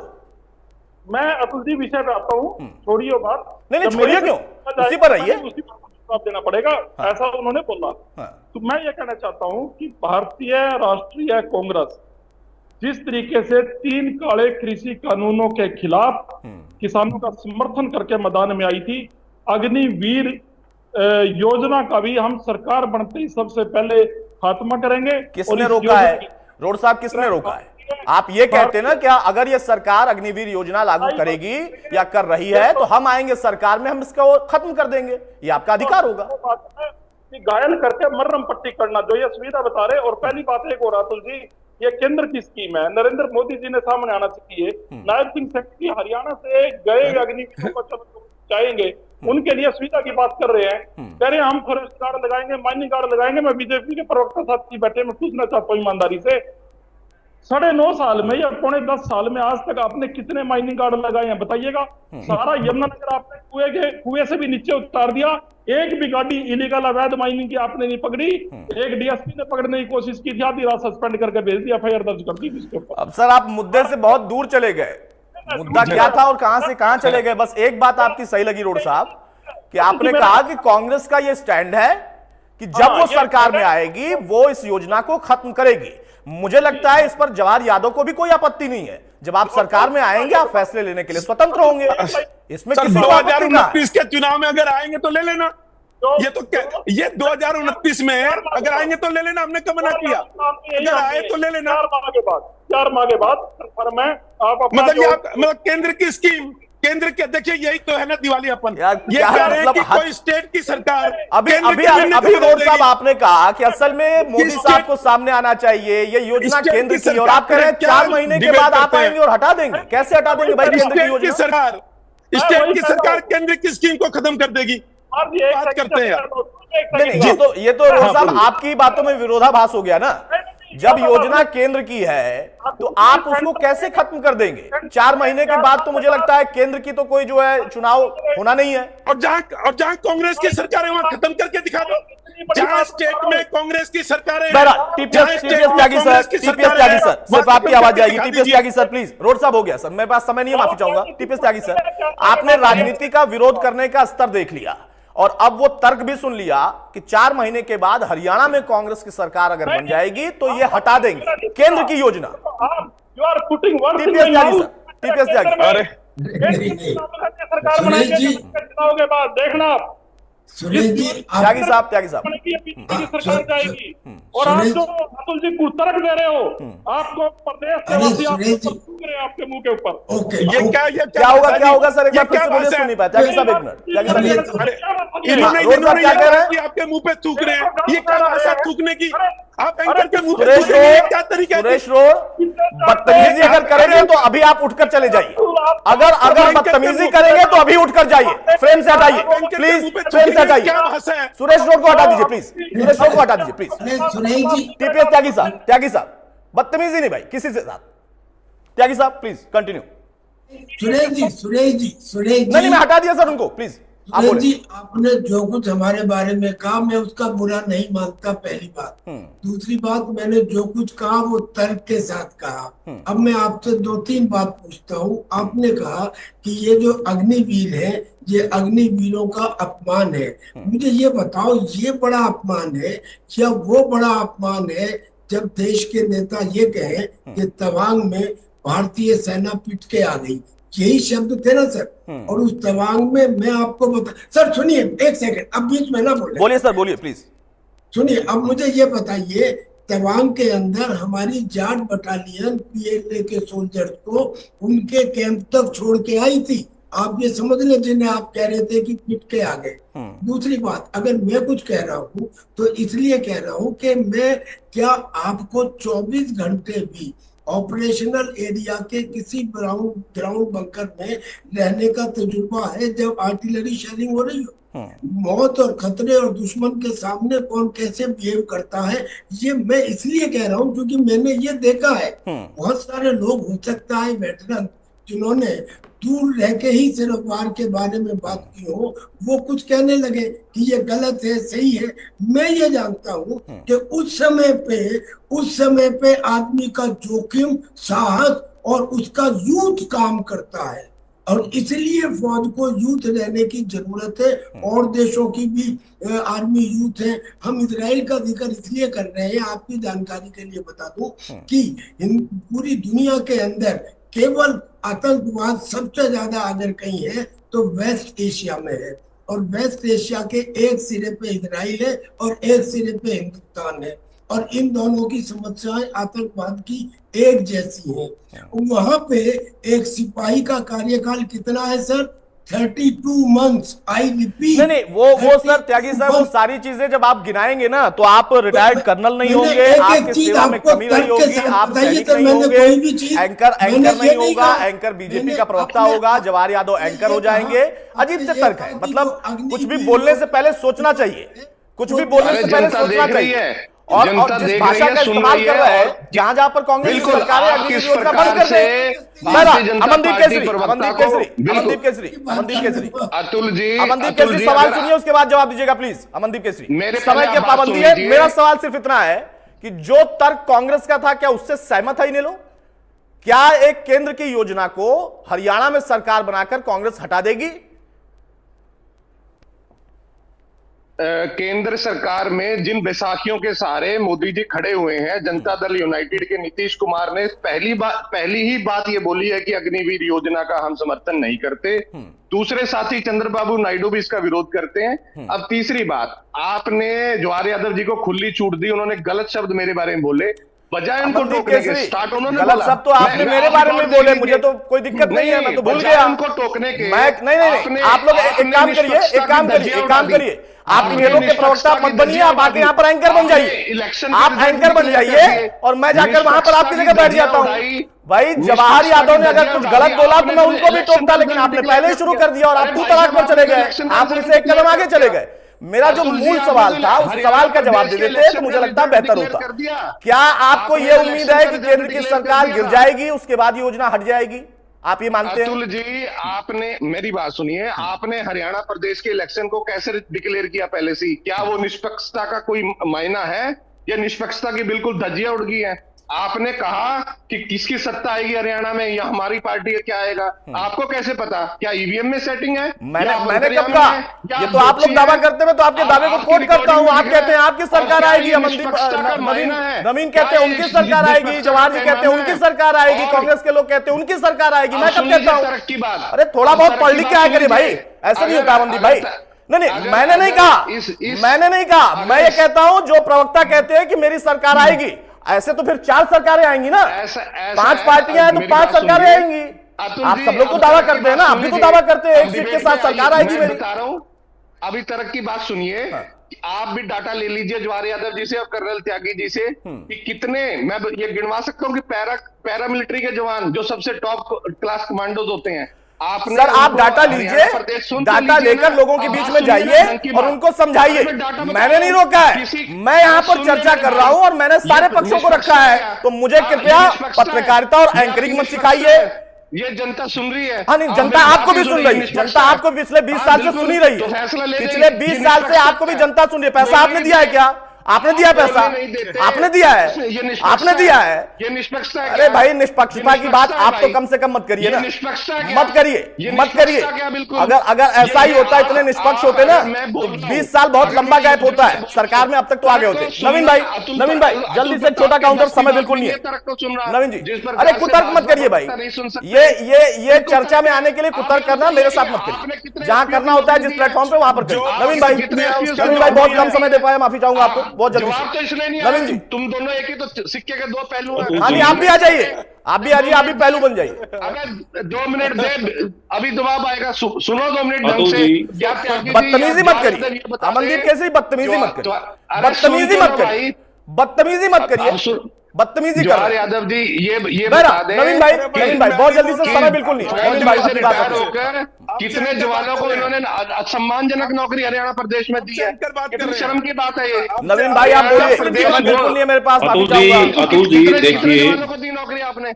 [SPEAKER 7] मैं अतुल जी विषय पे आता हूँ, छोड़िए बात।
[SPEAKER 1] नहीं छोड़िए क्यों, उसी पर रहिए।
[SPEAKER 7] उसी पर जवाब देना पड़ेगा, ऐसा उन्होंने बोला। तो मैं ये कहना चाहता हूँ कि भारतीय राष्ट्रीय कांग्रेस जिस तरीके से 3 काले कृषि कानूनों के खिलाफ किसानों का समर्थन करके मैदान में आई थी, अग्निवीर योजना का भी हम सरकार बनते ही सबसे पहले खात्मा करेंगे।
[SPEAKER 1] किसने रोका है रोड साहब, किसने रोका है? आप ये कहते ना क्या अगर ये सरकार अग्निवीर योजना लागू करेगी या कर रही है तो हम आएंगे सरकार में, हम इसको खत्म कर देंगे, ये आपका अधिकार होगा।
[SPEAKER 7] घायल करके मरहम पट्टी करना जो ये सुविधा बता रहे। और पहली बात एक और अतुल जी, ये केंद्र की स्कीम है, नरेंद्र मोदी जी ने सामने आना चाहिए। नायब सिंह सेक्रेटरी हरियाणा से गए अग्निवीरों को चाहेंगे, उनके लिए सुविधा की बात कर रहे हैं। कह रहे हैं हम फॉरेस्ट गार्ड लगाएंगे, माइनिंग गार्ड लगाएंगे। मैं बीजेपी के प्रवक्ता साथी बैठे में पूछना चाहता हूँ ईमानदारी से, 9.5 साल में या 9.25 साल में आज तक आपने कितने माइनिंग गार्ड लगाए हैं बताइएगा? सारा यमुनानगर आपने कुएं से भी नीचे उतार दिया। एक भी गाड़ी इलीगल अवैध माइनिंग की आपने नहीं पकड़ी। एक डीएसपी ने पकड़ने की कोशिश की थी, आधी रात सस्पेंड करके भेज दिया, एफआईआर दर्ज कर दी इसके ऊपर।
[SPEAKER 1] अब सर आप मुद्दे से बहुत दूर चले गए। मुद्दा क्या था और कहां से कहां चले गए? बस एक बात आपकी सही लगी रोड साहब कि आपने कहा कि कांग्रेस का यह स्टैंड है कि जब वो सरकार में आएगी वो इस योजना को खत्म करेगी। मुझे लगता है इस पर जवाहर यादव को भी कोई आपत्ति नहीं है। जब आप सरकार में आएंगे आप फैसले लेने के लिए स्वतंत्र होंगे, इसमें किसी को आपत्ति नहीं।
[SPEAKER 8] 2029 के चुनाव में अगर आएंगे तो ले लेना। ये तो ये 2029 में अगर आएंगे तो ले लेना, हमने कब मना किया? अगर आए तो ले लेना।
[SPEAKER 7] 4 माह के बाद पर मैं आप
[SPEAKER 8] मतलब केंद्र की स्कीम, केंद्र के देखिए यही तो है ना दिवालियापन। ये कह रहे हैं कि कोई स्टेट की सरकार
[SPEAKER 1] अभी रोड साहब आपने कहा कि असल में मोदी साहब को सामने आना चाहिए, ये योजना केंद्र की, और आप कह रहे हैं 4 महीने के बाद आप आएंगे और हटा देंगे। कैसे हटा देंगे भाई केंद्र की योजना?
[SPEAKER 8] सरकार, स्टेट की सरकार केंद्र की स्कीम को खत्म कर देगी। बात करते हैं
[SPEAKER 1] नहीं, ये तो रोड साहब आपकी बातों में विरोधाभास हो गया ना। जब योजना केंद्र की है तो आप उसको कैसे खत्म कर देंगे? 4 महीने के बाद तो मुझे लगता है केंद्र की तो कोई जो है चुनाव होना नहीं है।
[SPEAKER 8] और जहां कांग्रेस की सरकार है वहां खत्म करके दिखा दो। जहां स्टेट में कांग्रेस की सरकार है,
[SPEAKER 1] टीपीएस त्यागी सर, सिर्फ आपकी आवाज जाएगी। TPS Tyagi sir please. Road साहब हो गया सर, मेरे पास समय नहीं है, माफी चाहूंगा। टीपीएस त्यागी सर, आपने राजनीति का विरोध करने का स्तर देख लिया और अब वो तर्क भी सुन लिया कि 4 महीने के बाद हरियाणा में कांग्रेस की सरकार अगर बन जाएगी तो ये हटा देंगे केंद्र की योजना। टीपीएस त्यागी,
[SPEAKER 6] अरे सुरेश जी,
[SPEAKER 7] चुनाव के बाद देखना आप
[SPEAKER 6] सुरेश जी,
[SPEAKER 1] त्यागी साहब
[SPEAKER 7] सरकार जाएगी। और आप जो अतुल जी को तर्क दे रहे हो, आपको प्रदेश आपके मुंह के ऊपर।
[SPEAKER 6] ओके,
[SPEAKER 1] क्या होगा सर? एक बार फिर से बोलिए, सुन नहीं पाया। त्यागी साहब एक मिनट,
[SPEAKER 8] इन्होंने क्या कह रहे हैं? आपके मुंह पे थूक रहे हैं, ये क्या भाषा थूकने की? आप एंकर के मुंह पे क्या तरीका?
[SPEAKER 1] सुरेश रोड बदतमीजी अगर करेंगे तो अभी आप उठकर चले जाइए। अगर बदतमीजी करेंगे तो अभी उठकर जाइए, फ्रेम से हटाइए प्लीज, फ्रेम से हटाइए। सुरेश रोड को हटा दीजिए प्लीज, सुरेश रोड को हटा दीजिए प्लीज। टीपीएस त्यागी साहब बदतमीजी नहीं भाई किसी से साथ। त्यागी साहब प्लीज कंटिन्यू।
[SPEAKER 6] सुरेश जी,
[SPEAKER 1] नहीं मैं हटा दिया सर उनको, प्लीज
[SPEAKER 6] सुरेश जी, आपने जो कुछ हमारे बारे में कहा मैं उसका बुरा नहीं मानता, पहली बात। दूसरी बात, मैंने जो कुछ कहा वो तर्क के साथ कहा। अब मैं आपसे 2-3 बात पूछता हूँ। आपने कहा कि ये जो अग्निवीर है ये अग्निवीरों का अपमान है। मुझे ये बताओ, ये बड़ा अपमान है या वो बड़ा अपमान है जब देश के नेता ये कहें कि तवांग में भारतीय सेना पिट के आ गई? यही शब्द थे ना सर। और उस तवांग में मैं आपको बता, सर सुनिए 1 सेकंड, अब बीच में ना बोले।
[SPEAKER 1] बोलिए सर, बोलिए प्लीज।
[SPEAKER 6] सुनिए, अब मुझे ये बताइए, तवांग के अंदर हमारी जाट बटालियन पीएलए के सोल्जर्स को उनके कैंप तक छोड़ के आई थी। आप ये समझ लें जिन्हें आप कह रहे थे कि पिट के आ गए। दूसरी बात, अगर मैं कुछ कह रहा हूँ तो इसलिए कह रहा हूँ कि मैं क्या आपको 24 घंटे भी ऑपरेशनल एरिया के किसी ग्राउंड बंकर में रहने का तजुर्बा है जब आर्टिलरी शेलिंग हो रही हो? मौत और खतरे और दुश्मन के सामने कौन कैसे बिहेव करता है, ये मैं इसलिए कह रहा हूँ क्योंकि मैंने ये देखा है। बहुत सारे लोग हो सकता है वेटरन जिन्होंने दूर रह के ही सिर्फ वार के बारे में बात की हो, वो कुछ कहने लगे कि ये गलत है, सही है। मैं ये जानता हूँ कि उस समय पे आदमी का जोखिम, साहस और उसका यूथ काम करता है और इसलिए फौज को यूथ रहने की जरूरत है। और देशों की भी आर्मी यूथ है। हम इजराइल का जिक्र इसलिए कर रहे हैं, आपकी जानकारी के लिए बता दूं कि पूरी दुनिया के अंदर केवल आतंकवाद सबसे ज्यादा अगर कहीं है तो वेस्ट एशिया में है। और वेस्ट एशिया के एक सिरे पे इजराइल है और एक सिरे पे हिंदुस्तान है। और इन दोनों की समस्याएं आतंकवाद की एक जैसी हैं। वहां पे एक सिपाही का कार्यकाल कितना है सर? 32 months। I repeat.
[SPEAKER 1] नहीं, वो सर त्यागी सर, वो सारी चीजें जब आप गिनाएंगे ना तो आप रिटायर्ड कर्नल नहीं होंगे, आपके सेवा में कमी नहीं होगी, आप सैनिक नहीं होंगे, एंकर नहीं होगा, एंकर बीजेपी का प्रवक्ता होगा, जवाहर यादव एंकर हो जाएंगे। अजीब से तर्क है, मतलब कुछ भी बोलने से पहले सोचना चाहिए, कुछ भी बोलने से पहले सोचना चाहिए। और जिस भाषा का इस्तेमाल कर रहा है, जहां पर कांग्रेस की सरकार है अग्निवीर योजना बंद कर दे। अमनदीप केसरी सवाल सुनिए, उसके बाद जवाब दीजिएगा प्लीज। अमनदीप केसरी, समय की पाबंदी है। मेरा सवाल सिर्फ इतना है कि जो तर्क कांग्रेस का था, क्या उससे सहमत है इन लोग? क्या एक केंद्र की योजना को हरियाणा में सरकार बनाकर कांग्रेस हटा देगी?
[SPEAKER 9] केंद्र सरकार में जिन बैसाखियों के सहारे मोदी जी खड़े हुए हैं, जनता दल यूनाइटेड के नीतीश कुमार ने पहली ही बात ये बोली है कि अग्निवीर योजना का हम समर्थन नहीं करते। दूसरे साथी चंद्रबाबू नायडू भी इसका विरोध करते हैं। अब तीसरी बात, आपने जवाहर यादव जी को खुली छूट दी, उन्होंने गलत शब्द मेरे बारे में बोले, बजाय उनको टोकने के स्टार्ट उन्होंने
[SPEAKER 1] गलत सब तो आपने मेरे बारे में बोले, मुझे तो कोई दिक्कत नहीं है, मैं तो भूल गया उनको
[SPEAKER 9] टोकने के।
[SPEAKER 1] नहीं, आप लोग एक काम करिए, आप इन लोग के प्रवक्ता मत बनिए, आप आके यहाँ पर एंकर बन जाइए, आप एंकर बन जाइए और मैं जाकर वहां पर आपकी जगह बैठ जाता हूँ। भाई जवाहर यादव ने अगर कुछ गलत बोला तो मैं उनको भी टोकता, लेकिन आपने पहले ही शुरू कर दिया और आप 2 तलाक पर चले गए, आप उनसे एक कदम आगे चले गए। मेरा जो मूल सवाल था उस सवाल का जवाब दे देते तो मुझे लगता बेहतर होता। क्या आपको यह उम्मीद है कि केंद्र की सरकार गिर जाएगी उसके बाद योजना हट जाएगी? आप ये मानते हैं?
[SPEAKER 9] अतुल जी, आपने मेरी बात सुनिए, आपने हरियाणा प्रदेश के इलेक्शन को कैसे डिक्लेयर किया पहले से? क्या वो निष्पक्षता का कोई मायना है या निष्पक्षता की बिल्कुल धज्जियां उड़ गई है? आपने कहा कि किसकी सत्ता आएगी हरियाणा में या हमारी पार्टी का क्या आएगा, आपको कैसे पता? क्या ईवीएम में सेटिंग है?
[SPEAKER 1] मैंने कब कहा? ये तो आप लोग दावा करते हैं, तो आपके दावे को कोट करता हूं। आप कहते हैं आपकी सरकार आएगी, नवीन कहते हैं उनकी सरकार आएगी, जवाहर जी कहते हैं उनकी सरकार आएगी, कांग्रेस के लोग कहते हैं उनकी सरकार आएगी। मैं कब कहता हूं? अरे थोड़ा बहुत पढ़ लिख के आया करिए भाई, ऐसा नहीं होता अमनदीप भाई। नहीं, मैंने नहीं कहा, मैं ये कहता हूं जो प्रवक्ता कहते हैं कि मेरी सरकार आएगी, ऐसे तो फिर 4 सरकारें आएंगी ना, 5 पार्टियां हैं तो 5 सरकारें आएंगी। आप सब लोग तो दावा करते हैं ना, आप भी तो दावा करते हैं एक सीट के साथ सरकार आएगी मेरी।
[SPEAKER 9] बता रहा हूं, अभी तक की बात सुनिए। आप भी डाटा ले लीजिए जवाहर यादव जी से और कर्नल त्यागी जी से कि कितने, मैं ये गिनवा सकता हूं कि पैरामिलिट्री के जवान जो सबसे टॉप क्लास कमांडोज होते हैं,
[SPEAKER 1] सर आप डाटा लीजिए, डाटा लेकर लोगों के बीच में जाइए और उनको समझाइए। मैंने नहीं रोका है, मैं यहाँ पर चर्चा कर रहा हूं और मैंने सारे पक्षों को रखा है, तो मुझे कृपया पत्रकारिता और एंकरिंग मत सिखाइए।
[SPEAKER 9] ये जनता सुन रही है।
[SPEAKER 1] हाँ नहीं,
[SPEAKER 9] आप
[SPEAKER 1] जनता
[SPEAKER 9] मेरी
[SPEAKER 1] आपको
[SPEAKER 9] बात
[SPEAKER 1] भी
[SPEAKER 9] ही
[SPEAKER 1] सुन
[SPEAKER 9] सुनिए,
[SPEAKER 1] रही है,
[SPEAKER 9] निष्पक्ष
[SPEAKER 1] जनता आपको पिछले 20 साल से
[SPEAKER 9] बिल्कुल,
[SPEAKER 1] सुनी रही
[SPEAKER 9] तो
[SPEAKER 1] है।
[SPEAKER 9] फैसला ले
[SPEAKER 1] पिछले
[SPEAKER 9] लेंगे,
[SPEAKER 1] 20
[SPEAKER 9] ये
[SPEAKER 1] साल से
[SPEAKER 9] निष्पक्ष
[SPEAKER 1] आपको भी
[SPEAKER 9] है।
[SPEAKER 1] जनता सुन रही है। पैसा
[SPEAKER 9] बोलने
[SPEAKER 1] आपने
[SPEAKER 9] नहीं
[SPEAKER 1] दिया है
[SPEAKER 9] देते।
[SPEAKER 1] क्या? आपने दिया
[SPEAKER 9] बोलने
[SPEAKER 1] पैसा?
[SPEAKER 9] नहीं देते।
[SPEAKER 1] आपने दिया है?
[SPEAKER 9] ये निष्पक्षता
[SPEAKER 1] आपने दिया है?
[SPEAKER 9] ये निष्पक्षता है
[SPEAKER 1] अरे
[SPEAKER 9] क्या?
[SPEAKER 1] भाई, निष्पक्षता की बात आप तो कम से कम मत करिए
[SPEAKER 9] ये
[SPEAKER 1] ना,
[SPEAKER 9] निष्पक्षता क्या?
[SPEAKER 1] मत करिए,
[SPEAKER 9] ये
[SPEAKER 1] मत करिए।
[SPEAKER 9] निष्पक्षता क्या? बिल्कुल।
[SPEAKER 1] अगर ऐसा ही होता, इतने निष्पक्ष होते ना, तो 20 साल बहुत लंबा गैप होता है। सरकार में अब तक तो आगे होते। नवीन भाई, जल्दी से छोटा काउंटर, समय बिल्कुल नहीं है। नवीन जी, अरे कुतर्क मत करिए भाई, ये चर्चा में आने के लिए कुतर्क करना मेरे साथ मत करिए। जहां करना होता है जिस प्लेटफॉर्म पे, वहां पर करिए। नवीन भाई बहुत कम समय दे पाए, माफी चाहूंगा आपको बहुत जल्दी
[SPEAKER 9] जवाब तो
[SPEAKER 1] से।
[SPEAKER 9] इसलिए नहीं
[SPEAKER 1] नवीन
[SPEAKER 9] आया,
[SPEAKER 1] जी,
[SPEAKER 9] तुम दोनों एक ही तो सिक्के के दो पहलू हैं।
[SPEAKER 1] हाँ नहीं, आप भी आ जाइए, आप भी आ जाइए, आप भी पहलू बन जाइए।
[SPEAKER 9] अगर 2 मिनट दे, अभी जवाब आएगा, सुनो 2 मिनट ढंग
[SPEAKER 5] अतुल
[SPEAKER 9] से।
[SPEAKER 5] जी,
[SPEAKER 9] क्या त्यागी जी,
[SPEAKER 1] बदतमीजी
[SPEAKER 9] या
[SPEAKER 1] मत करिए
[SPEAKER 9] ज्यादातर ये बता
[SPEAKER 1] अमनदीप
[SPEAKER 9] दें।
[SPEAKER 1] केसरी, बदतमीजी मत करिए,
[SPEAKER 9] अरे
[SPEAKER 1] बदतमीजी
[SPEAKER 9] सुन
[SPEAKER 1] मत
[SPEAKER 9] तो लो
[SPEAKER 1] करिए,
[SPEAKER 9] भाई।
[SPEAKER 1] बदतमीजी मत करिए, बदतमीजी कर
[SPEAKER 9] जवाहर
[SPEAKER 1] रहे हैं।
[SPEAKER 9] यादव जी ये
[SPEAKER 1] बहरा,
[SPEAKER 9] बता दें
[SPEAKER 1] नवीन भाई बहुत जल्दी से, समय बिल्कुल नहीं है। नवीन भाई
[SPEAKER 9] से
[SPEAKER 1] अपनी बात
[SPEAKER 9] रिटायर
[SPEAKER 1] रखिए।
[SPEAKER 9] होकर कितने जवानों को इन्होंने सम्मानजनक नौकरी हरियाणा प्रदेश में दी है। कितनी शर्म की बात है ये।
[SPEAKER 1] नवीन भाई आप बोलिए, समय बिल्कुल नहीं है मेरे पास, माफी चाहूंगा।
[SPEAKER 5] अतुल जी
[SPEAKER 9] कितने
[SPEAKER 5] देखिए,
[SPEAKER 9] जवानों को दी नौकरी आपने?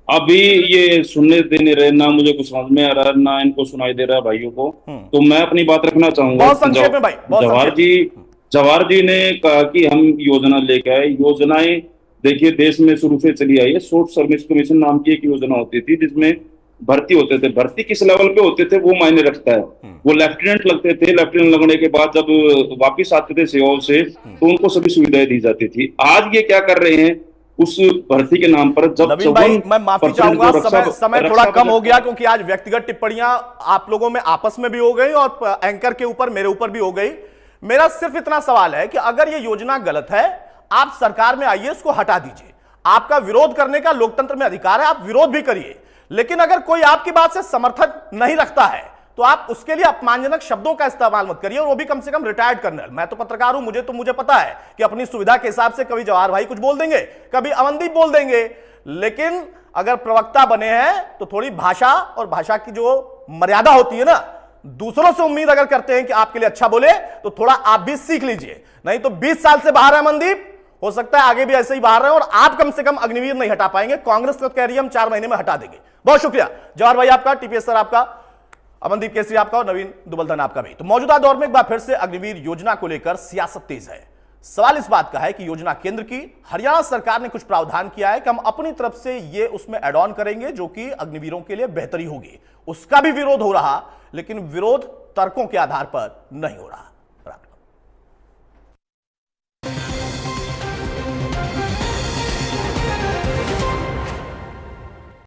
[SPEAKER 5] अभी ये सुनने दे नहीं रहे, ना मुझे कुछ समझ में आ रहा है, ना इनको सुनाई दे रहा है भाइयों को। तो मैं अपनी बात रखना चाहूंगा।
[SPEAKER 1] बहुत संक्षेप में भाई, बहुत
[SPEAKER 5] जवाहर जी ने कहा कि हम योजना लेके आए। योजनाएं देखिए देश में शुरू से चली आई है। शॉर्ट सर्विस कमीशन नाम की एक योजना होती थी, जिसमें भर्ती होते थे। भर्ती किस लेवल पे होते थे वो मायने रखता है। वो लेफ्टिनेंट लगते थे, लेफ्टिनेंट लगने के बाद जब वापिस आते थे सेवाओं से, तो उनको सभी सुविधाएं दी जाती थी। आज ये क्या कर रहे हैं, उस भर्ती के नाम पर जब
[SPEAKER 1] नवीन भाई मैं माफी चाहूंगा, समय थोड़ा कम हो गया, क्योंकि आज व्यक्तिगत टिप्पणियां आप लोगों में आपस में भी हो गई और एंकर के ऊपर मेरे ऊपर भी हो गई। मेरा सिर्फ इतना सवाल है कि अगर ये योजना गलत है, आप सरकार में आइए, इसको हटा दीजिए। आपका विरोध करने का लोकतंत्र में अधिकार है, आप विरोध भी करिए। लेकिन अगर कोई आपकी बात से समर्थन नहीं रखता है, तो आप उसके लिए अपमानजनक शब्दों का इस्तेमाल मत करिए, और वो भी कम से कम रिटायर्ड कर्नल। मैं तो पत्रकार हूं, मुझे पता है कि अपनी सुविधा के हिसाब से कभी जवाहर भाई कुछ बोल देंगे, कभी अमनदीप बोल देंगे। लेकिन अगर प्रवक्ता बने हैं तो थोड़ी भाषा और भाषा की जो मर्यादा होती है ना, दूसरों से उम्मीद अगर करते हैं कि आपके लिए अच्छा बोले, तो थोड़ा आप भी सीख लीजिए। नहीं तो 20 साल से बाहर है अमनदीप, हो सकता है आगे भी ऐसे ही बाहर रहे, और आप कम से कम अग्निवीर नहीं हटा पाएंगे। कांग्रेस तो कह रही है हम 4 महीने में हटा देंगे। बहुत शुक्रिया जवाहर भाई आपका, टीपीएस सर आपका, अमनदीप केसरी आपका, और नवीन दुबलधन आपका भी। तो मौजूदा दौर में एक बार फिर से अग्निवीर योजना को लेकर सियासत तेज है। सवाल इस बात का है कि योजना केंद्र की, हरियाणा सरकार ने कुछ प्रावधान किया है कि हम अपनी तरफ से ये उसमें ऐड ऑन करेंगे जो कि अग्निवीरों के लिए बेहतरी होगी। उसका भी विरोध हो रहा, लेकिन विरोध तर्कों के आधार पर नहीं हो रहा।